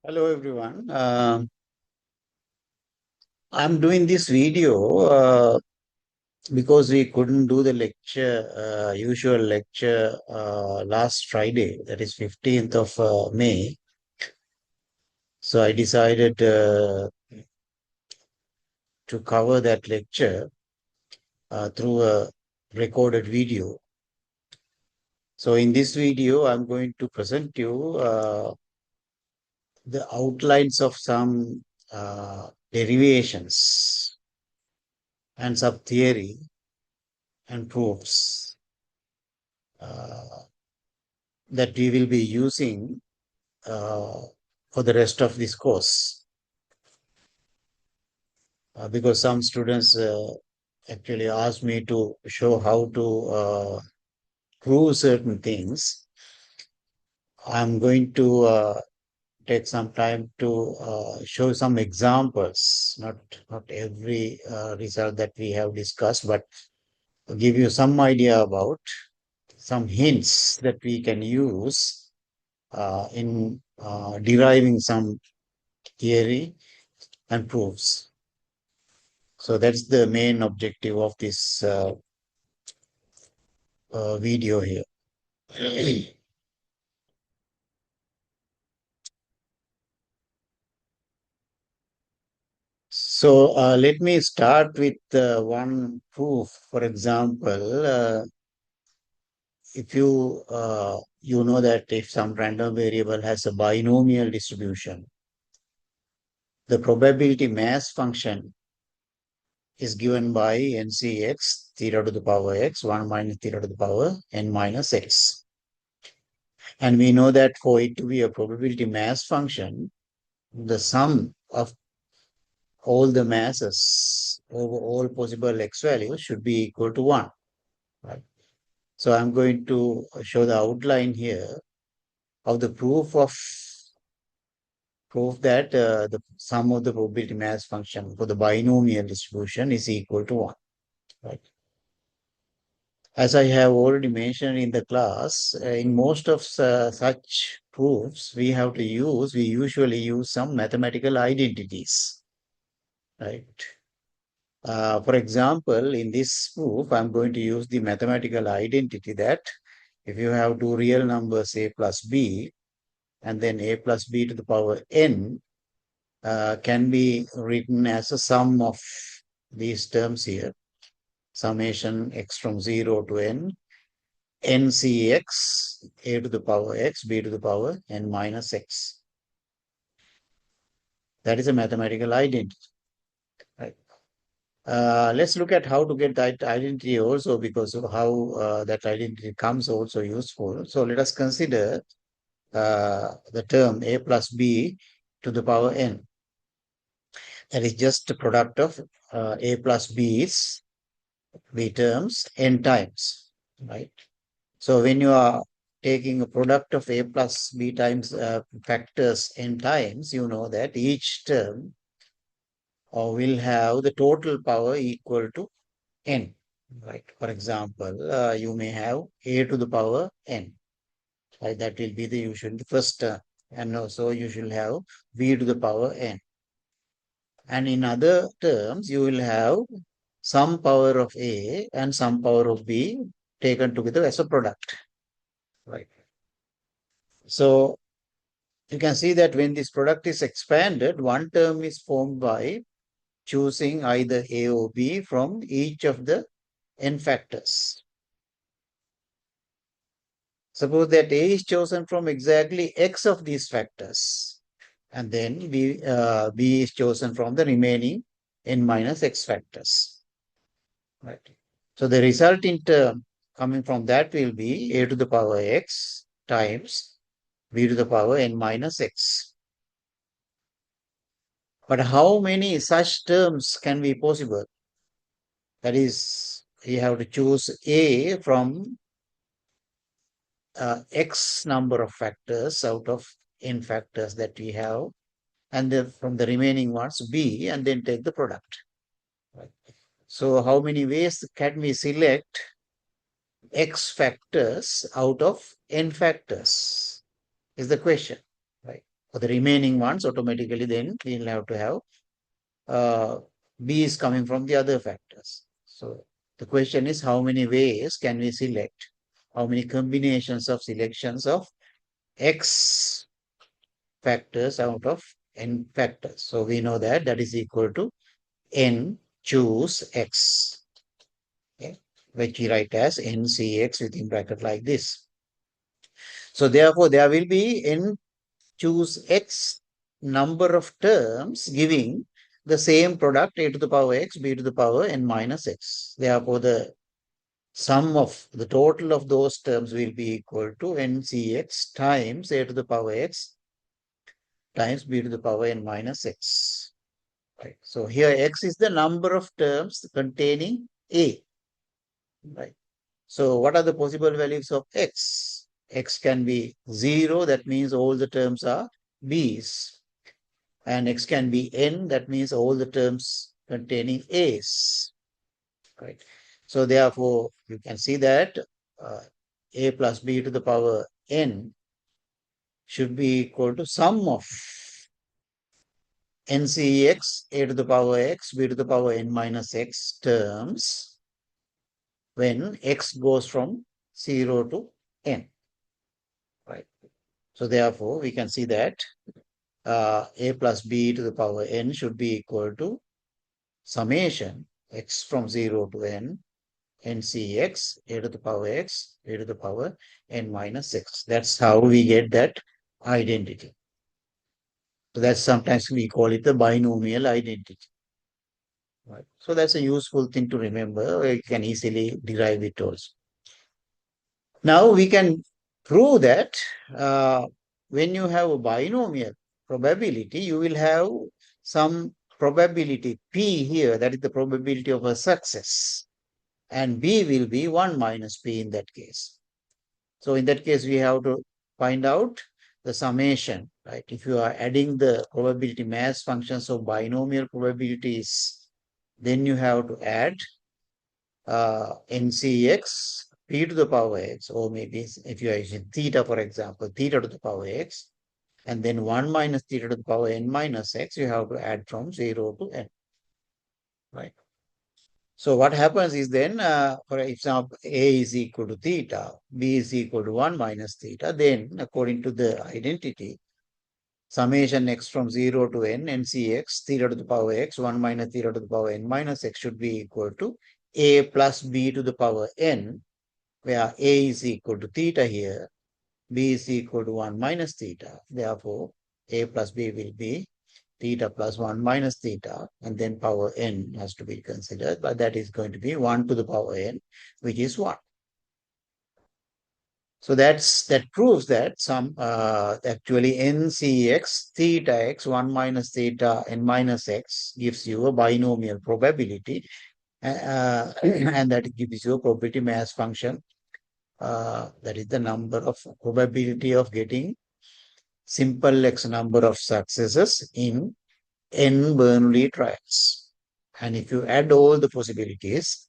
Hello everyone. I'm doing this video because we couldn't do the lecture, usual lecture last Friday, that is 15th of May. So I decided to cover that lecture through a recorded video. So in this video, I'm going to present you the outlines of some derivations and sub-theory and proofs that we will be using uh, for the rest of this course. Because some students actually asked me to show how to prove certain things. I'm going to take some time to show some examples, not every result that we have discussed, but give you some idea about some hints that we can use in deriving some theory and proofs. So that's the main objective of this video here. So let me start with one proof. For example, if you know that if some random variable has a binomial distribution, the probability mass function is given by ncx theta to the power x 1 minus theta to the power n minus x. And we know that for it to be a probability mass function, the sum of all the masses over all possible x values should be equal to 1. Right? So I'm going to show the outline here of the proof that the sum of the probability mass function for the binomial distribution is equal to 1. Right? As I have already mentioned in the class, in most of such proofs, we usually use some mathematical identities. Right? For example, in this proof, I'm going to use the mathematical identity that if you have two real numbers a plus b, and then a plus b to the power n can be written as a sum of these terms here, summation x from 0 to n, ncx, a to the power x, b to the power n minus x. That is a mathematical identity. Right? Let's look at how to get that identity also, because of how that identity comes also useful. So let us consider the term a plus b to the power n. That is just a product of a plus b's, b terms, n times, right? So when you are taking a product of a plus b times factors n times, you know that each term will have the total power equal to n, right? For example, you may have a to the power n, right? That will be the usual first term. And also you should have b to the power n. And in other terms, you will have some power of a and some power of b taken together as a product, right? So you can see that when this product is expanded, one term is formed by choosing either a or b from each of the n factors. Suppose that a is chosen from exactly x of these factors, and then b is chosen from the remaining n minus x factors. Right. So the resulting term coming from that will be a to the power x times b to the power n minus x. But how many such terms can be possible? That is, you have to choose a from x number of factors out of n factors that we have, and then from the remaining ones b, and then take the product. Right. So how many ways can we select x factors out of n factors is the question, right? For the remaining ones, automatically then we'll have to have B is coming from the other factors. So the question is, how many ways can we select? How many combinations of selections of X factors out of N factors? So we know that that is equal to N choose X, okay, which we write as NCX within bracket like this. So therefore, there will be N choose X number of terms giving the same product a to the power x, b to the power n minus x. Therefore, the sum of the total of those terms will be equal to ncx times a to the power x times b to the power n minus x. Right. So here x is the number of terms containing a. Right. So what are the possible values of x? X can be 0, that means all the terms are b's. And x can be n, that means all the terms containing a's. Right. So therefore, you can see that a plus b to the power n should be equal to sum of ncx a to the power x, b to the power n minus x terms when x goes from 0 to n. Right. So therefore, we can see that a plus b to the power n should be equal to summation x from 0 to n ncx a to the power x a to the power n minus x. That's how we get that identity. So that's sometimes we call it the binomial identity. Right. So that's a useful thing to remember. You can easily derive it also. Now we can prove that when you have a binomial probability, you will have some probability P here, that is the probability of a success. And B will be 1 minus P in that case. So in that case, we have to find out the summation, right? If you are adding the probability mass functions of binomial probabilities, then you have to add ncx p to the power x, or maybe if you are using theta, for example, theta to the power x, and then 1 minus theta to the power n minus x, you have to add from 0 to n, right? So what happens is then, for example, a is equal to theta, b is equal to 1 minus theta, then according to the identity, summation x from 0 to n, ncx, theta to the power x, 1 minus theta to the power n minus x should be equal to a plus b to the power n, where a is equal to theta here, b is equal to 1 minus theta. Therefore, a plus b will be theta plus 1 minus theta, and then power n has to be considered, but that is going to be 1 to the power n, which is 1. So that proves that some actually ncx theta x 1 minus theta n minus x gives you a binomial probability, and that gives you a probability mass function. That is the number of probability of getting simple x number of successes in n Bernoulli trials. And if you add all the possibilities,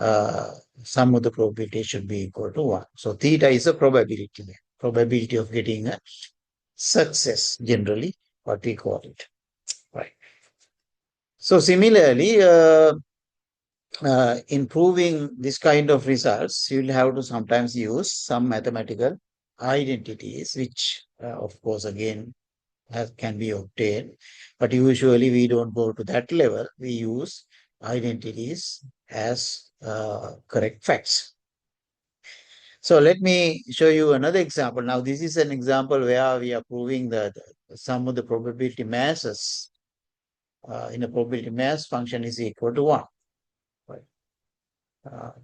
sum of the probability should be equal to 1. So theta is a probability of getting a success, generally, what we call it. Right. So similarly, in proving this kind of results, you'll have to sometimes use some mathematical identities, which, of course, again, can be obtained. But usually we don't go to that level. We use identities as correct facts. So let me show you another example. Now, this is an example where we are proving that sum of the probability masses in a probability mass function is equal to 1. Right.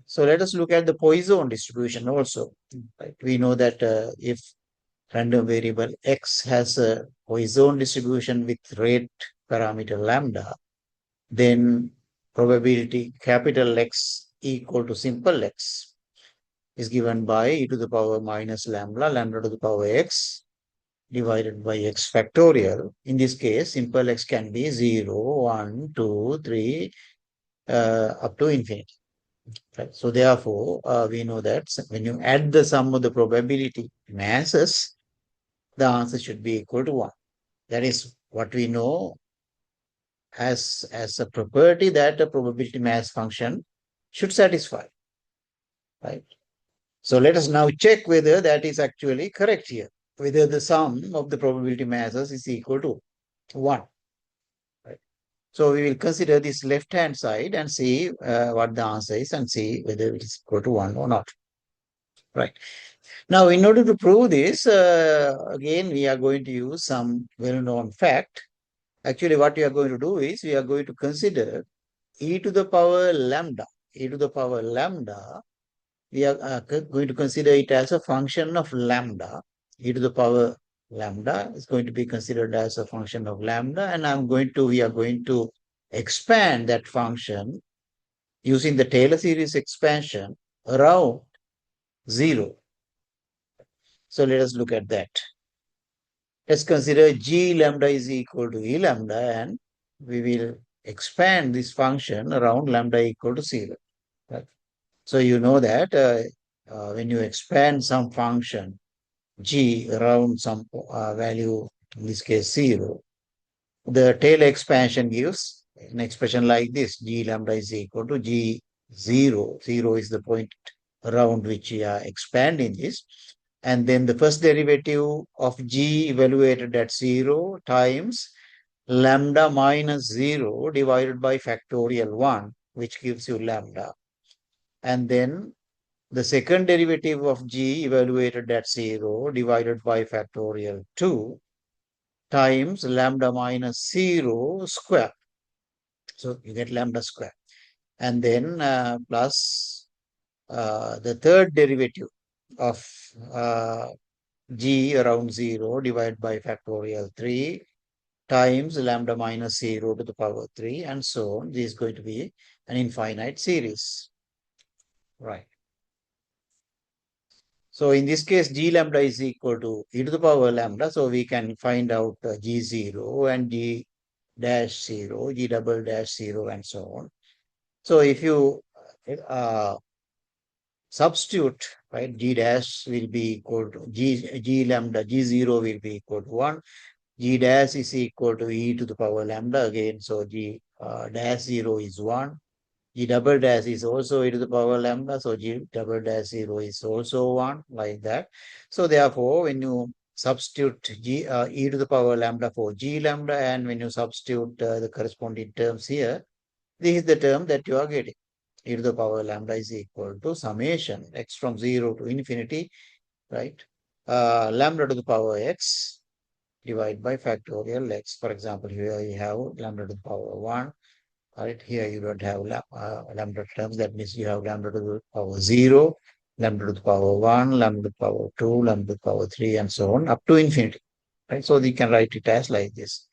So let us look at the Poisson distribution also. Right. We know that if random variable x has a Poisson distribution with rate parameter lambda, then probability capital X equal to simple x is given by e to the power minus lambda, lambda to the power x divided by x factorial. In this case, simple x can be 0, 1, 2, 3, up to infinity. Right. So therefore, we know that when you add the sum of the probability masses, the answer should be equal to 1. That is what we know as a property that a probability mass function should satisfy, right? So let us now check whether that is actually correct here, whether the sum of the probability masses is equal to 1. Right? So we will consider this left-hand side and see what the answer is and see whether it is equal to 1 or not. Right. Now, in order to prove this, again, we are going to use some well-known fact. Actually, what we are going to do is we are going to consider e to the power lambda. E to the power lambda, we are going to consider it as a function of lambda. E to the power lambda is going to be considered as a function of lambda, and we are going to expand that function using the Taylor series expansion around 0. So let us look at that. Let's consider G lambda is equal to E lambda, and we will expand this function around lambda equal to 0. Right? So you know that when you expand some function G around some value, in this case 0, the Taylor expansion gives an expression like this: G lambda is equal to G 0. 0 is the point around which we are expanding this. And then the first derivative of G evaluated at 0 times lambda minus 0 divided by factorial 1, which gives you lambda. And then the second derivative of G evaluated at 0 divided by factorial 2 times lambda minus 0 square. So you get lambda square. And then plus the third derivative of G around 0 divided by factorial 3 times lambda minus 0 to the power 3 and so on. This is going to be an infinite series. Right. So in this case, G lambda is equal to e to the power lambda. So we can find out G0 and G dash 0, G double dash 0 and so on. So if you substitute, right, G dash will be equal to G lambda, G0 will be equal to 1. G dash is equal to e to the power lambda again. So G dash 0 is 1. G double dash is also e to the power lambda. So G double dash 0 is also 1, like that. So therefore, when you substitute e to the power lambda for G lambda, and when you substitute the corresponding terms here, this is the term that you are getting. E to the power lambda is equal to summation x from 0 to infinity, right? Lambda to the power x divided by factorial x. For example, here you have lambda to the power 1. Right, here you don't have lambda terms. That means you have lambda to the power 0, lambda to the power 1, lambda to the power 2, lambda to the power 3, and so on up to infinity. Right? So you can write it as like this.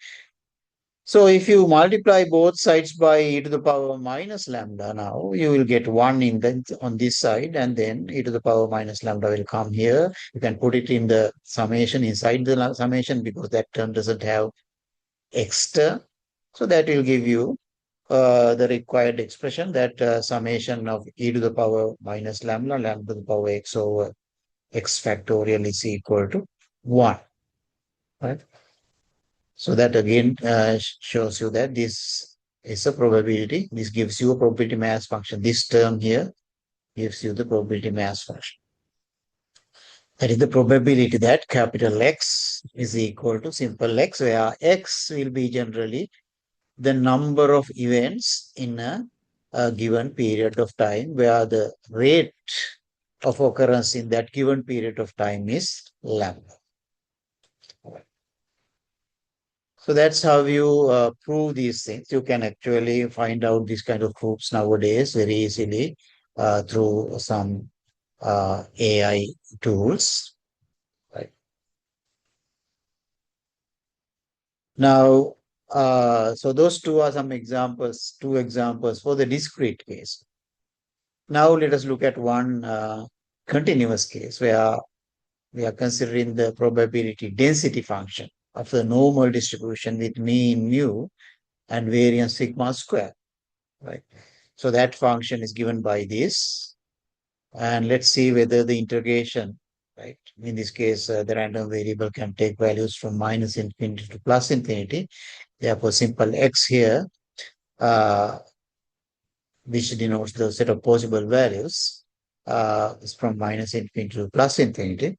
So if you multiply both sides by e to the power minus lambda, now you will get 1 on this side, and then e to the power minus lambda will come here. You can put it in the summation inside the summation because that term doesn't have x term. So that will give you the required expression that summation of e to the power minus lambda, lambda to the power x over x factorial is equal to 1. Right? So that again shows you that this is a probability. This gives you a probability mass function. This term here gives you the probability mass function. That is the probability that capital X is equal to simple x, where x will be generally the number of events in a given period of time, where the rate of occurrence in that given period of time is lambda. So that's how you prove these things. You can actually find out these kind of proofs nowadays very easily through some AI tools. Right. Now, so those two are some examples, two examples for the discrete case. Now let us look at one continuous case where we are considering the probability density function of the normal distribution with mean mu and variance sigma square, right? So that function is given by this. And let's see whether the integration right? In this case, the random variable can take values from minus infinity to plus infinity. Therefore, simple x here, uh, which denotes the set of possible values, is from minus infinity to plus infinity.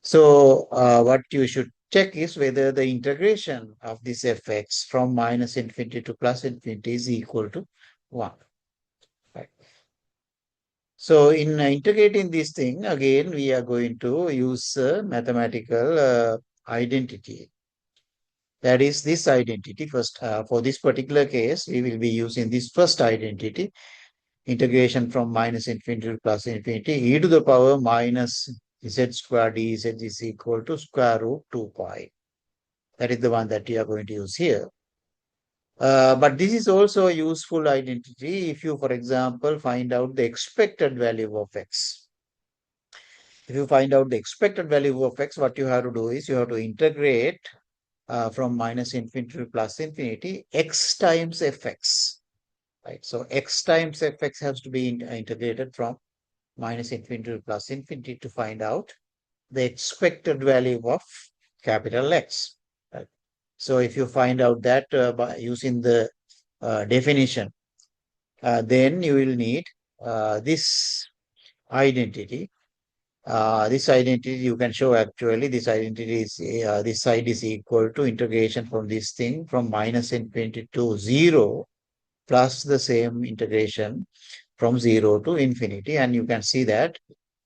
So, what you should check is whether the integration of this fx from minus infinity to plus infinity is equal to 1. Right? So, in integrating this thing, again, we are going to use mathematical identity. That is this identity. First, for this particular case, we will be using this first identity, integration from minus infinity to plus infinity, e to the power minus z square dz is equal to square root 2 pi. That is the one that we are going to use here. But this is also a useful identity if you, for example, find out the expected value of x. If you find out the expected value of x, what you have to do is you have to integrate from minus infinity to plus infinity x times fx. Right? So x times fx has to be integrated from minus infinity to plus infinity to find out the expected value of capital X. Right? So if you find out that by using the definition, then you will need this identity. This identity you can show actually this identity is this side is equal to integration from this thing from minus infinity to 0 plus the same integration from 0 to infinity. And you can see that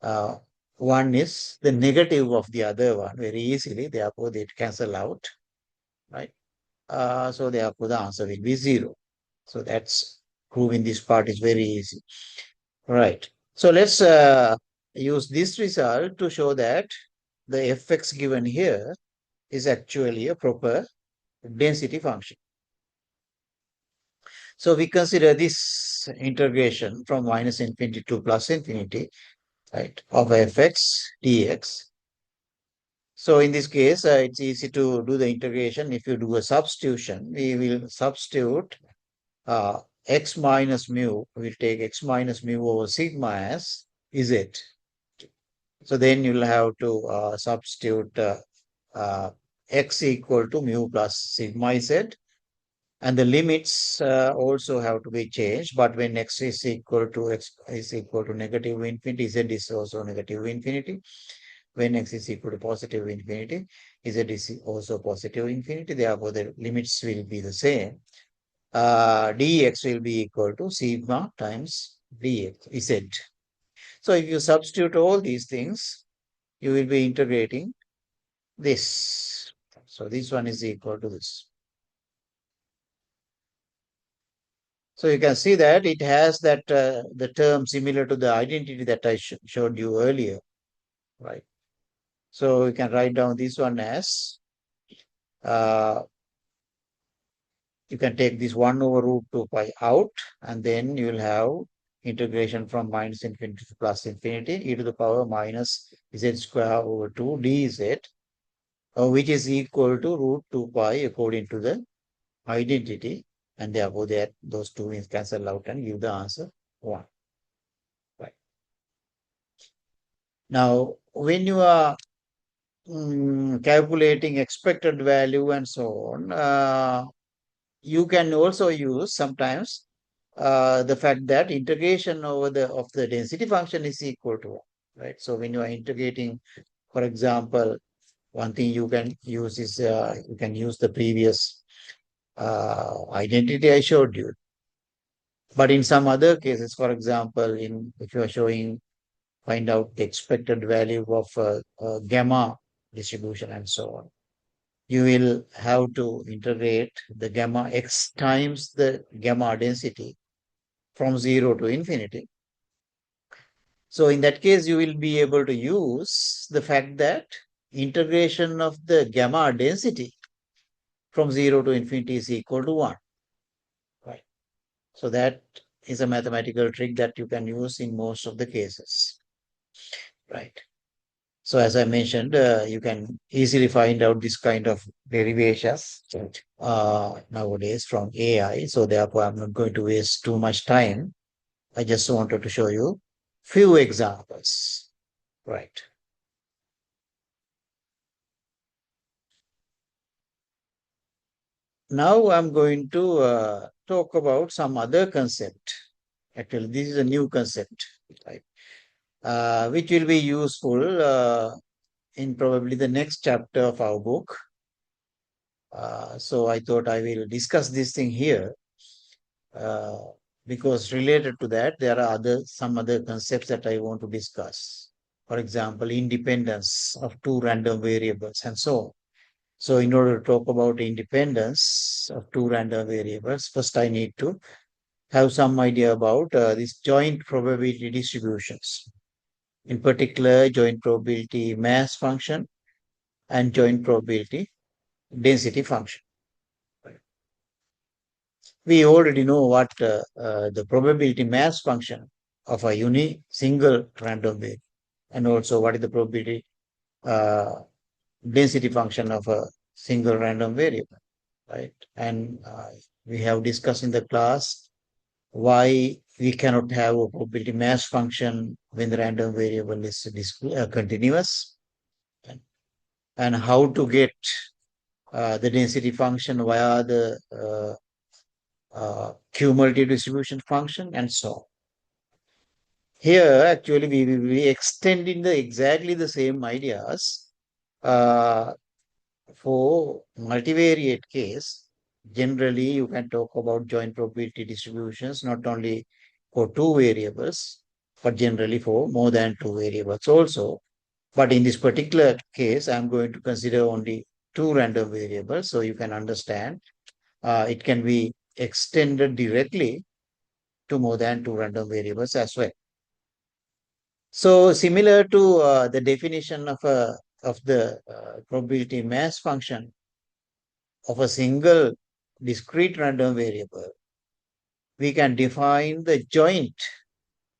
uh, one is the negative of the other one very easily. Therefore, they cancel out, right? So therefore, the answer will be 0. So that's proving this part is very easy, right? So let's use this result to show that the fx given here is actually a proper density function. So we consider this integration from minus infinity to plus infinity, right, of fx dx. So in this case, it's easy to do the integration. If you do a substitution, we will substitute uh, x minus mu. We'll take x minus mu over sigma as z. So then you'll have to substitute uh, x equal to mu plus sigma z. And the limits also have to be changed. But when x is equal to negative infinity, z is also negative infinity. When x is equal to positive infinity, z is also positive infinity. Therefore, the limits will be the same. Dx will be equal to sigma times dx, z. So if you substitute all these things, you will be integrating this. So this one is equal to this. So you can see that it has that the term similar to the identity that I showed you earlier, right? So you can write down this one as uh, you can take this 1 over root 2 pi out, and then you will have integration from minus infinity to plus infinity e to the power minus z square over 2 dz, which is equal to root 2 pi according to the identity, and therefore that those two is cancel out and give the answer 1. Right. Now, when you are calculating expected value and so on, you can also use sometimes the fact that integration over the of the density function is equal to 1, right? So when you are integrating, for example, one thing you can use is you can use the previous identity I showed you. But in some other cases, for example, in if you are showing find out the expected value of gamma distribution and so on, you will have to integrate the gamma x times the gamma density from 0 to infinity. So in that case, you will be able to use the fact that integration of the gamma density from 0 to infinity is equal to 1. Right. So that is a mathematical trick that you can use in most of the cases. Right. So as I mentioned, you can easily find out this kind of derivations nowadays from AI. So therefore, I'm not going to waste too much time. I just wanted to show you few examples. Right. now I'm going to talk about some other concept. Actually, this is a new concept, right? Which will be useful in probably the next chapter of our book. So I thought I will discuss this thing here uh, because related to that, there are some other concepts that I want to discuss. For example, independence of two random variables and so on. So in order to talk about independence of two random variables, first I need to have some idea about these joint probability distributions. In particular, joint probability mass function and joint probability density function. We already know what the probability mass function of a unique single random variable, and also what is the probability uh, density function of a single random variable, right? And we have discussed in the class why we cannot have a probability mass function when the random variable is continuous, and, and how to get the density function via the cumulative distribution function and so on. Here, actually, we will be extending exactly the same ideas uh, for multivariate case. Generally, you can talk about joint probability distributions not only for two variables, but generally for more than two variables also. But in this particular case, I'm going to consider only two random variables, so you can understand it can be extended directly to more than two random variables as well. So similar to the definition of the probability mass function of a single discrete random variable, we can define the joint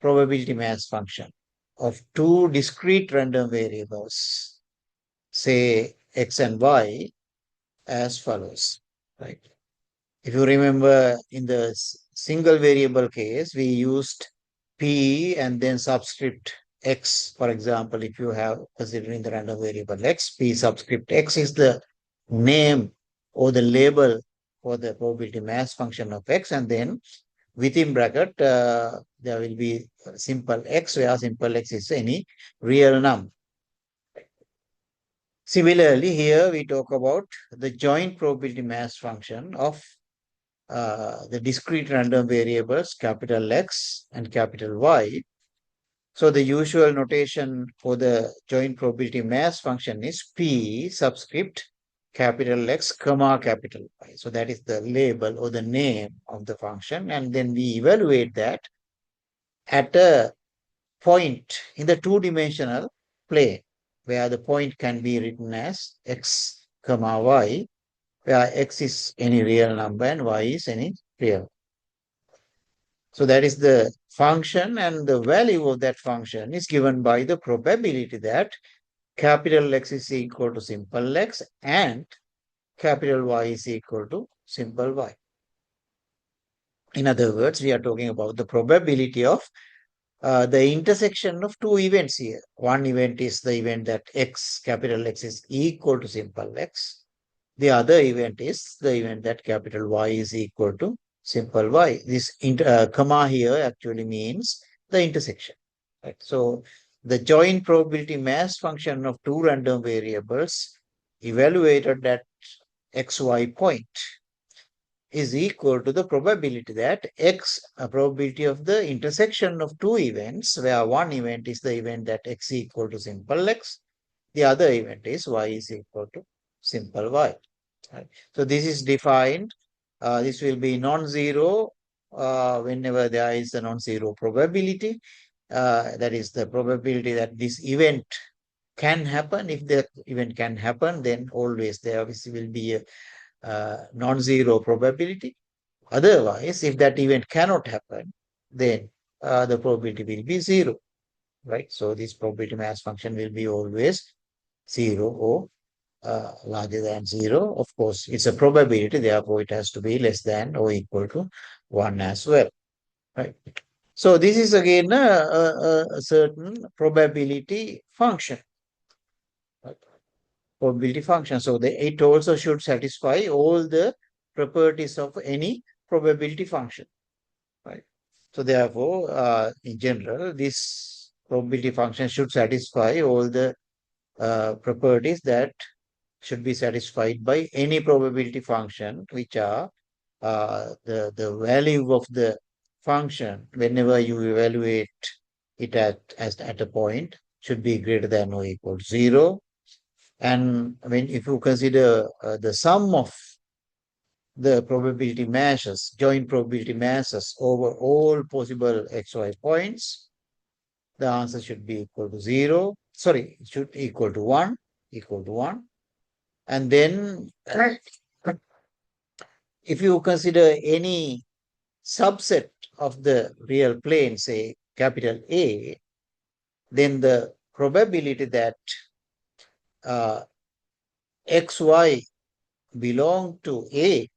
probability mass function of two discrete random variables, say x and y, as follows, right? If you remember, in the single variable case, we used p and then subscript x. For example, if you have considering the random variable x, p subscript x is the name or the label for the probability mass function of x, and then within bracket there will be simple x, where simple x is any real number. Similarly, here we talk about the joint probability mass function of the discrete random variables capital X and capital Y. So the usual notation for the joint probability mass function is P subscript capital X comma capital Y. So that is the label or the name of the function. And then we evaluate that at a point in the two-dimensional plane, where the point can be written as X comma Y, where X is any real number and Y is any real. So that is the function, and the value of that function is given by the probability that capital X is equal to simple x and capital Y is equal to simple y. In other words, we are talking about the probability of the intersection of two events here. One event is the event that capital X is equal to simple x. The other event is the event that capital Y is equal to simple y. This comma here actually means the intersection. Right? So the joint probability mass function of two random variables evaluated at xy point is equal to the probability that probability of the intersection of two events, where one event is the event that x equal to simple x, the other event is y is equal to simple y. Right? So this is defined. This will be non-zero whenever there is a non-zero probability. That is the probability that this event can happen. If the event can happen, then always there obviously will be a non-zero probability. Otherwise, if that event cannot happen, then the probability will be zero, right? So this probability mass function will be always zero or larger than zero. Of course, it's a probability, therefore it has to be less than or equal to 1 as well, right? So this is again a certain probability function, right? Probability function. So it also should satisfy all the properties of any probability function, right? So therefore, in general, this probability function should satisfy all the properties that should be satisfied by any probability function, which are the value of the function whenever you evaluate it at a point should be greater than or equal to 0. And when if you consider the sum of the probability masses, joint probability masses over all possible xy points, the answer should be equal to 0. Sorry, it should equal to 1, equal to 1. And then if you consider any subset of the real plane, say capital A, then the probability that xy belong to A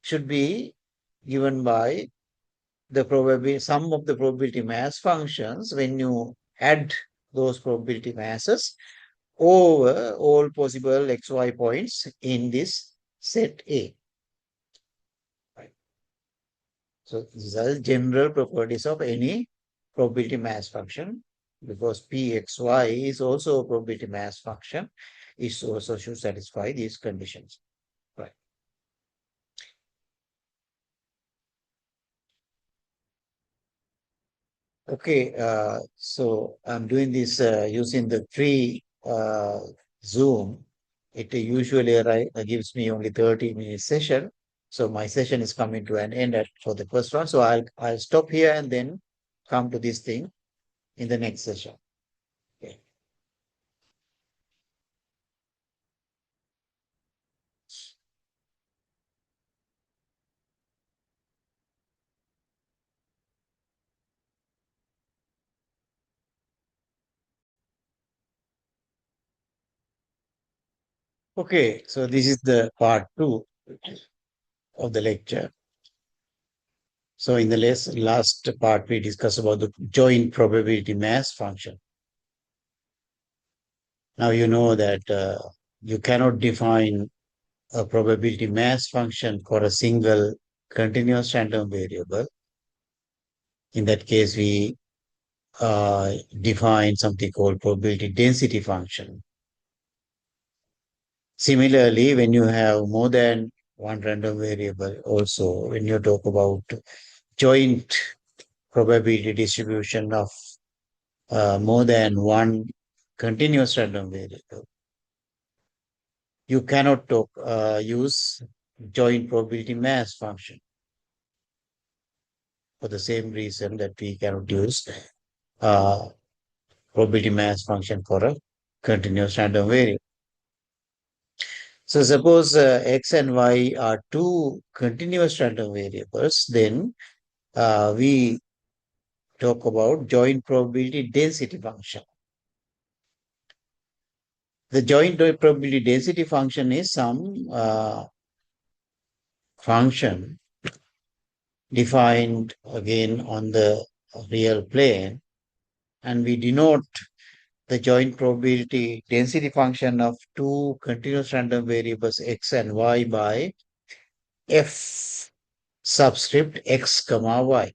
should be given by the probability sum of the probability mass functions when you add those probability masses over all possible xy points in this set A. Right. So these are the general properties of any probability mass function, because Pxy is also a probability mass function. It also should satisfy these conditions. Right. Okay, so I'm doing this using the free Zoom. It usually gives me only 30-minute session. So my session is coming to an end for the first one. So I'll stop here and then come to this thing in the next session. Okay. Okay, so this is the part 2 of the lecture. So in the last part, we discussed about the joint probability mass function. Now you know that you cannot define a probability mass function for a single continuous random variable. In that case, we define something called probability density function. Similarly, when you have more than one random variable, also when you talk about joint probability distribution of more than one continuous random variable, you cannot use joint probability mass function for the same reason that we cannot use uh, probability mass function for a continuous random variable. So suppose x and y are two continuous random variables, then we talk about joint probability density function. The joint probability density function is some function defined again on the real plane, and we denote the joint probability density function of two continuous random variables x and y by f subscript x comma y.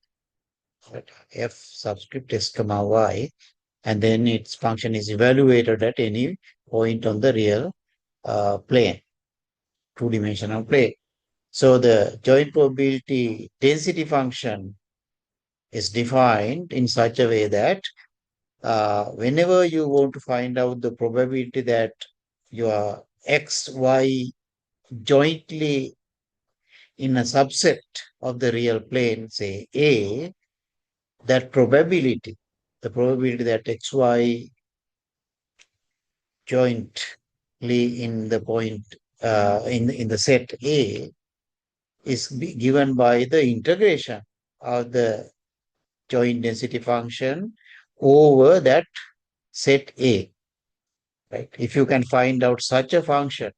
F subscript x comma y, and then its function is evaluated at any point on the real plane, two-dimensional plane. So the joint probability density function is defined in such a way that whenever you want to find out the probability that your x, y jointly in a subset of the real plane, say A, that probability, the probability that xy jointly in the point in the set A is given by the integration of the joint density function over that set A. Right? If you can find out such a function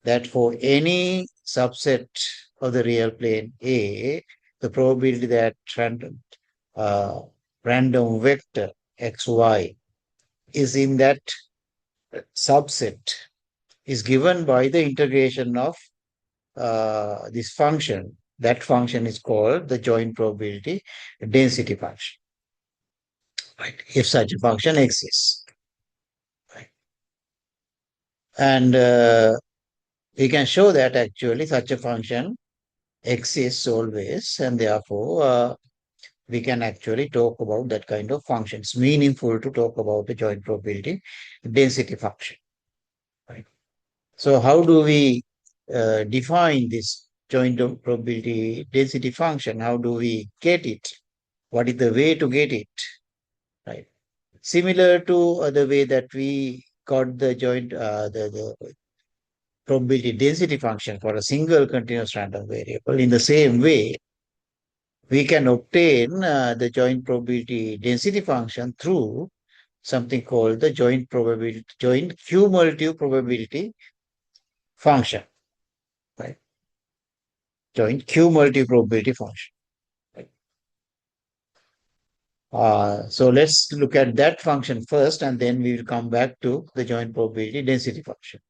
that for any subset of the real plane A, the probability that uh, random vector xy is in that subset is given by the integration of this function, that function is called the joint probability density function, right? If such a function exists, right? And we can show that actually such a function exists always, and therefore we can actually talk about that kind of function. It's meaningful to talk about the joint probability density function, right? So how do we define this joint probability density function? How do we get it? What is the way to get it? Right. Similar to the way that we got the the probability density function for a single continuous random variable. In the same way, we can obtain the joint probability density function through something called the joint cumulative probability function, right? Joint cumulative probability function. Right? So let's look at that function first, and then we will come back to the joint probability density function.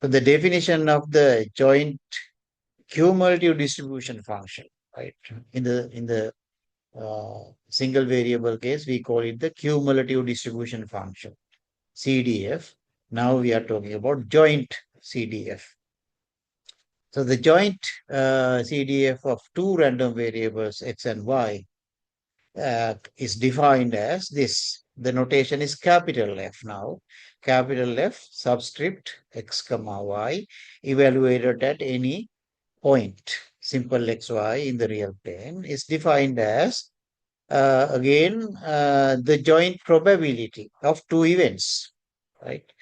So the definition of the joint cumulative distribution function, right? In the single variable case, we call it the cumulative distribution function, CDF. Now we are talking about joint CDF. So the joint CDF of two random variables x and y is defined as this. The notation is capital F now. Capital F subscript x comma y evaluated at any point, simple xy in the real plane, is defined as the joint probability of two events, right?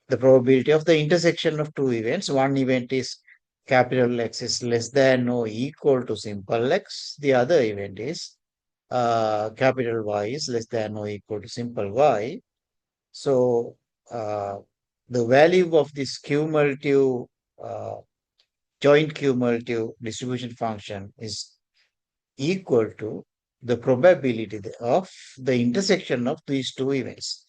The probability of the intersection of two events. One event is capital X is less than or equal to simple x. The other event is capital Y is less than or equal to simple y. So the value of this cumulative uh, joint cumulative distribution function is equal to the probability of the intersection of these two events.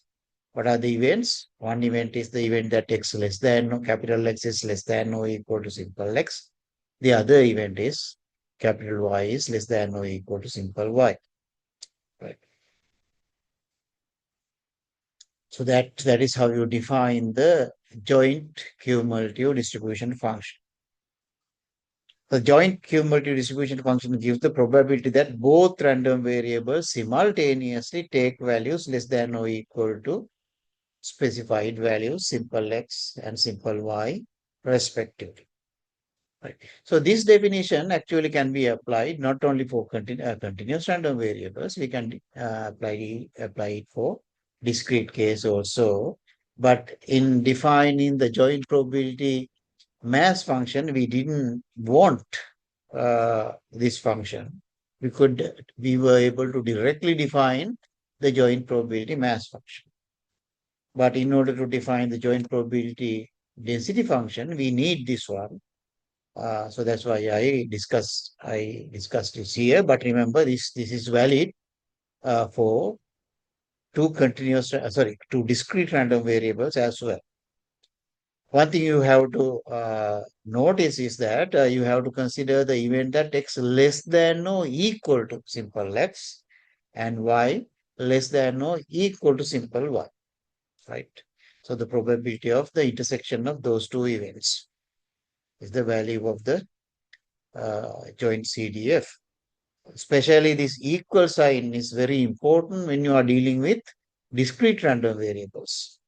What are the events? One event is the event that x less than or capital X is less than or equal to simple x. The other event is capital Y is less than or equal to simple y. Right. So that is how you define the joint cumulative distribution function. The joint cumulative distribution function gives the probability that both random variables simultaneously take values less than or equal to specified values, simple x and simple y, respectively. Right. So this definition actually can be applied not only for continuous random variables, we can apply it for discrete case also. But in defining the joint probability mass function, we didn't want this function. We were able to directly define the joint probability mass function. But in order to define the joint probability density function, we need this one. So that's why I discussed this here. But remember, this is valid for two discrete random variables as well. One thing you have to notice is that you have to consider the event that x less than or equal to simple x and y less than or equal to simple y, right? So the probability of the intersection of those two events is the value of the joint CDF. Especially this equal sign is very important when you are dealing with discrete random variables.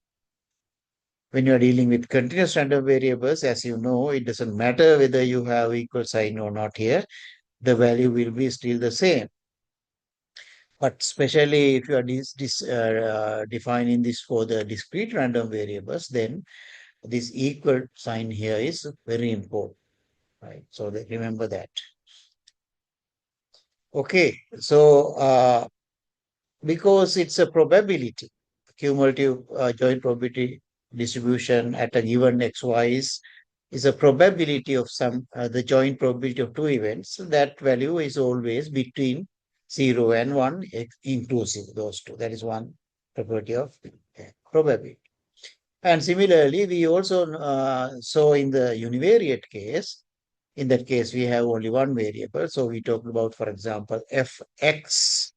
When you are dealing with continuous random variables, as you know, it doesn't matter whether you have equal sign or not here, the value will be still the same. But especially if you are defining this for the discrete random variables, then this equal sign here is very important, right? So remember that. Okay, so because it's a probability, cumulative joint probability distribution at a given xy is a probability of the joint probability of two events. So that value is always between 0 and 1, inclusive those two. That is one property of probability. And similarly, we also saw in the univariate case In that case, we have only one variable. So we talk about, for example, fx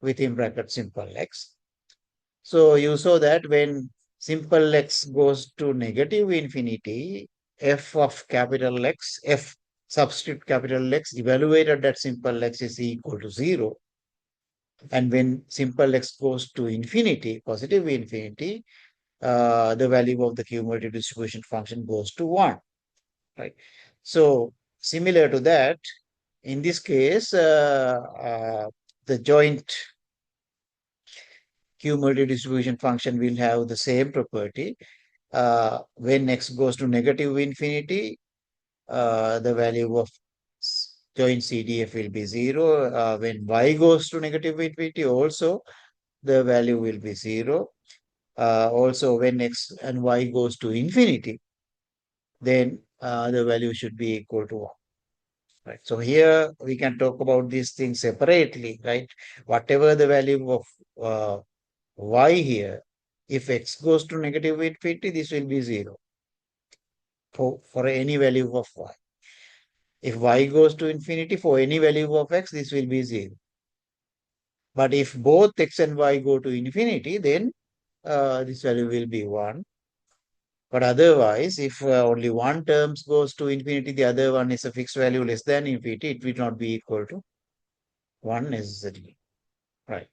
within bracket simple x. So you saw that when simple x goes to negative infinity, f of capital X, f subscript capital X evaluated that simple x is equal to 0. And when simple x goes to infinity, positive infinity, the value of the cumulative distribution function goes to 1, right? So similar to that, in this case, the joint cumulative distribution function will have the same property. When x goes to negative infinity, the value of joint CDF will be 0. When y goes to negative infinity, also the value will be 0. Also, when x and y goes to infinity, then the value should be equal to 1. Right. So here we can talk about these things separately, right? Whatever the value of y here, if x goes to negative infinity, this will be 0 for any value of y. If y goes to infinity, for any value of x, this will be 0. But if both x and y go to infinity, then this value will be 1. But otherwise, if only one term goes to infinity, the other one is a fixed value less than infinity, it will not be equal to 1 necessarily. Right.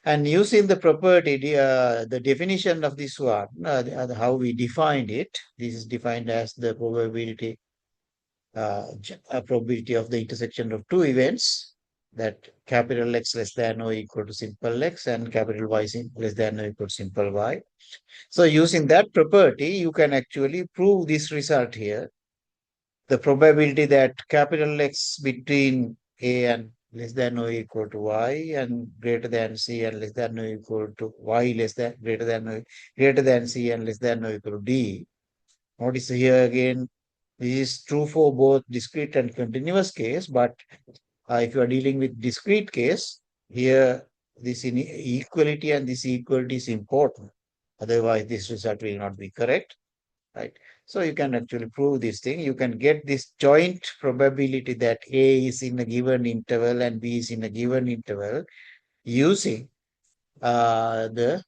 And using the property, the definition of this one, how we defined it, this is defined as the probability of the intersection of two events, that capital X less than or equal to simple x and capital Y less than or equal to simple y. So using that property, you can actually prove this result here. The probability that capital X between A and less than or equal to Y and greater than C and less than or equal to Y less than greater than C and less than or equal to D. Notice here again, this is true for both discrete and continuous case, but if you are dealing with discrete case, here this equality and this equality is important. Otherwise, this result will not be correct, right? So you can actually prove this thing. You can get this joint probability that A is in a given interval and B is in a given interval using the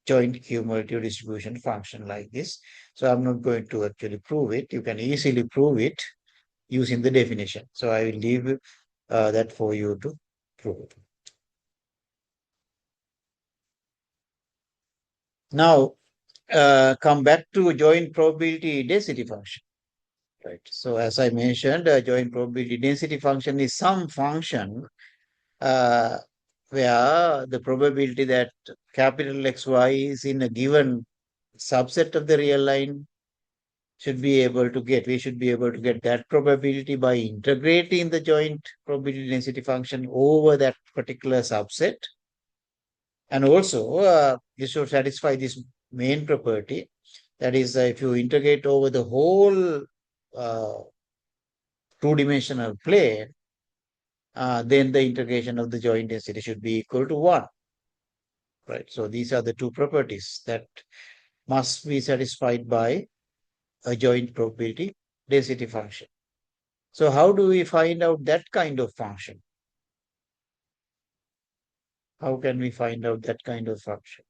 joint cumulative distribution function like this. So I'm not going to actually prove it. You can easily prove it using the definition. So I will leave that for you to prove. Now, come back to joint probability density function. Right. So as I mentioned, joint probability density function is some function uh, where the probability that capital XY is in a given subset of the real line should be able to get. We should be able to get that probability by integrating the joint probability density function over that particular subset. And also, you should satisfy this main property. That is, if you integrate over the whole two-dimensional plane, then the integration of the joint density should be equal to 1. Right. So these are the two properties that must be satisfied by a joint probability density function. So how do we find out that kind of function? How can we find out that kind of function?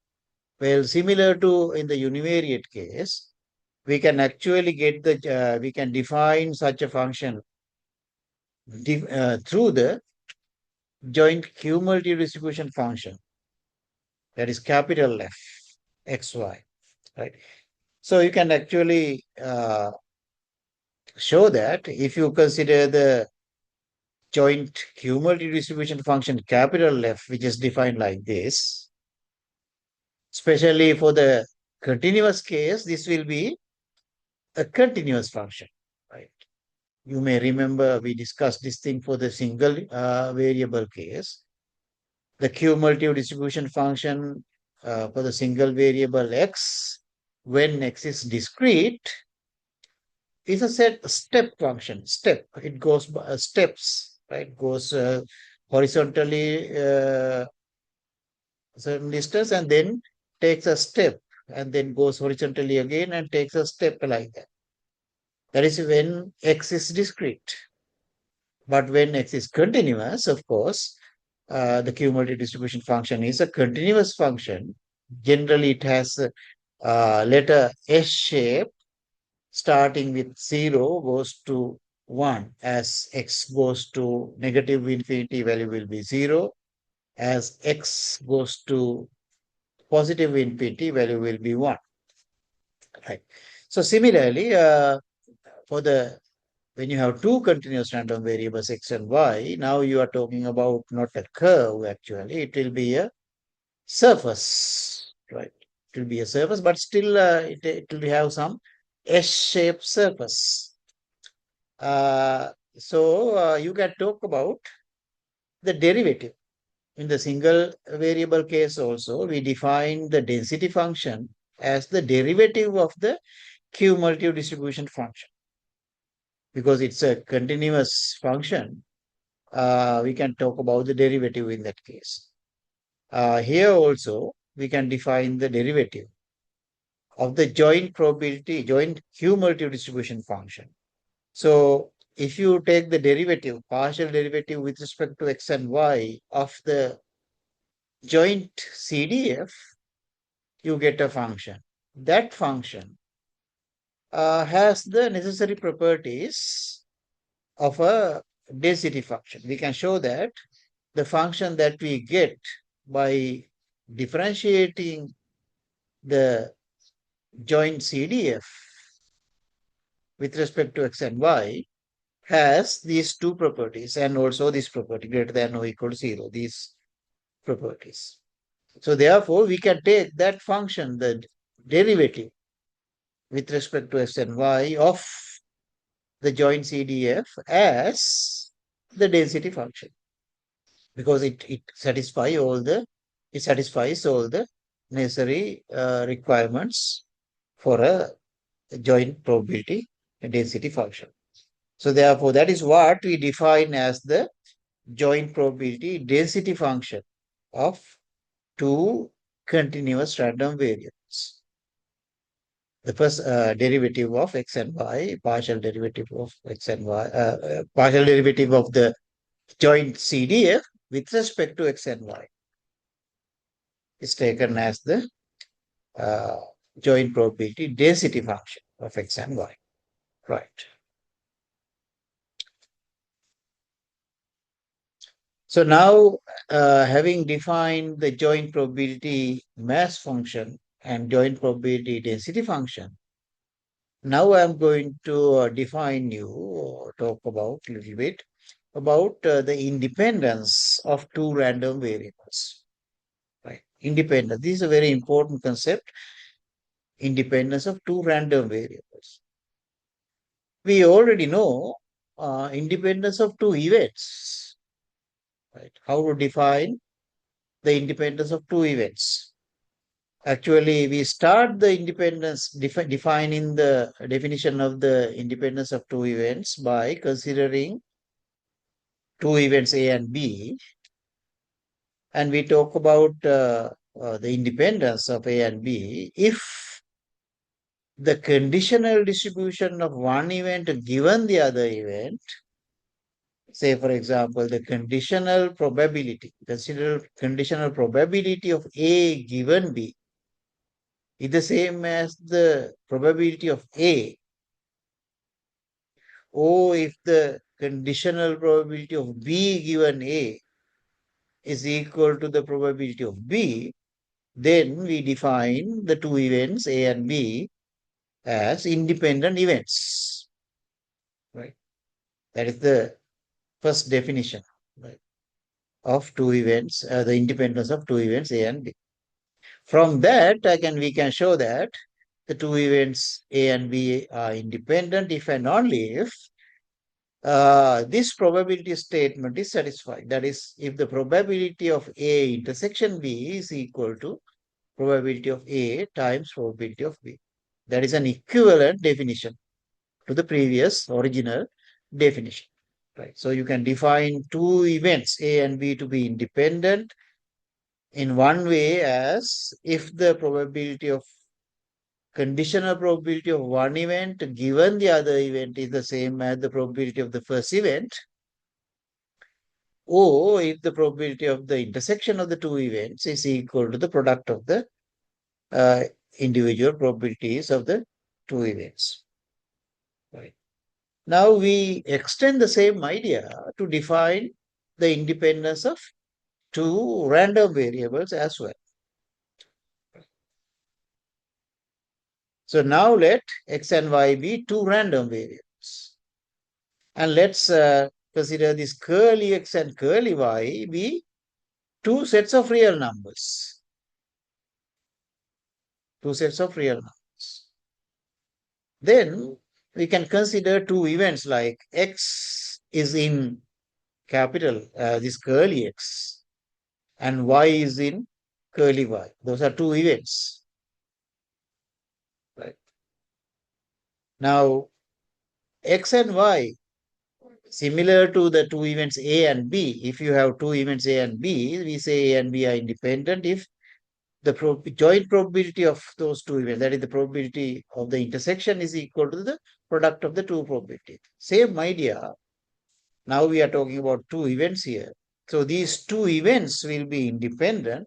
Well, similar to in the univariate case, we can actually we can define such a function through the joint cumulative distribution function, that is capital F, xy, right? So you can actually show that if you consider the joint cumulative distribution function capital F, which is defined like this, especially for the continuous case, this will be a continuous function, right? You may remember we discussed this thing for the single variable case. The cumulative distribution function for the single variable x, when x is discrete, is a step function. Step. It goes by steps, right? Goes horizontally certain distance and then takes a step and then goes horizontally again and takes a step like that. That is when x is discrete. But when x is continuous, of course, the cumulative distribution function is a continuous function. Generally, it has a letter S shape starting with 0 goes to 1. As x goes to negative infinity, value will be 0. As x goes to positive infinity, value will be 1. Right. So similarly, for the when you have two continuous random variables x and y, now you are talking about not a curve actually, it will be a surface, right? It will be a surface, but still it will have some S-shaped surface. So you can talk about the derivative. In the single variable case also, we define the density function as the derivative of the cumulative distribution function. Because it's a continuous function, we can talk about the derivative in that case. Here also, we can define the derivative of the joint cumulative distribution function. So if you take the derivative, partial derivative with respect to x and y of the joint CDF, you get a function. That function has the necessary properties of a density function. We can show that the function that we get by differentiating the joint CDF with respect to x and y has these two properties and also this property greater than or equal to 0, these properties. So therefore, we can take that function, the derivative with respect to x and y of the joint CDF as the density function because it satisfies all the necessary requirements for a joint probability density function. So therefore, that is what we define as the joint probability density function of two continuous random variables. The first derivative of x and y, partial derivative of x and y, partial derivative of the joint CDF with respect to x and y is taken as the uh, joint probability density function of x and y. Right. So now, having defined the joint probability mass function and joint probability density function, now I'm going to define you or talk about a little bit about the independence of two random variables. Right? Independence. This is a very important concept. Independence of two random variables. We already know independence of two events. Right? How to define the independence of two events. Actually, we start the independence defining the definition of the independence of two events by considering two events A and B, and we talk about the independence of A and B if the conditional distribution of one event given the other event, say for example, the conditional probability of A given B is the same as the probability of A, or if the conditional probability of B given A is equal to the probability of B, then we define the two events A and B as independent events. Right? That is the first definition, right, of two events, the independence of two events A and B. From that, we can show that the two events A and B are independent if and only if this probability statement is satisfied. That is, if the probability of A intersection B is equal to probability of A times probability of B. That is an equivalent definition to the previous original definition. Right. So you can define two events A and B to be independent in one way as if the probability of conditional probability of one event given the other event is the same as the probability of the first event, or if the probability of the intersection of the two events is equal to the product of the uh, individual probabilities of the two events. Right. Now we extend the same idea to define the independence of two random variables as well. So now let x and y be two random variables. And let's consider this curly x and curly y be two sets of real numbers. Two sets of real numbers. Then we can consider two events like x is in capital, this curly x, and y is in curly y. Those are two events. Right. Now, x and y, similar to the two events A and B, if you have two events A and B, we say A and B are independent if the joint probability of those two events, that is the probability of the intersection, is equal to the product of the two probabilities. Same idea. Now we are talking about two events here. So these two events will be independent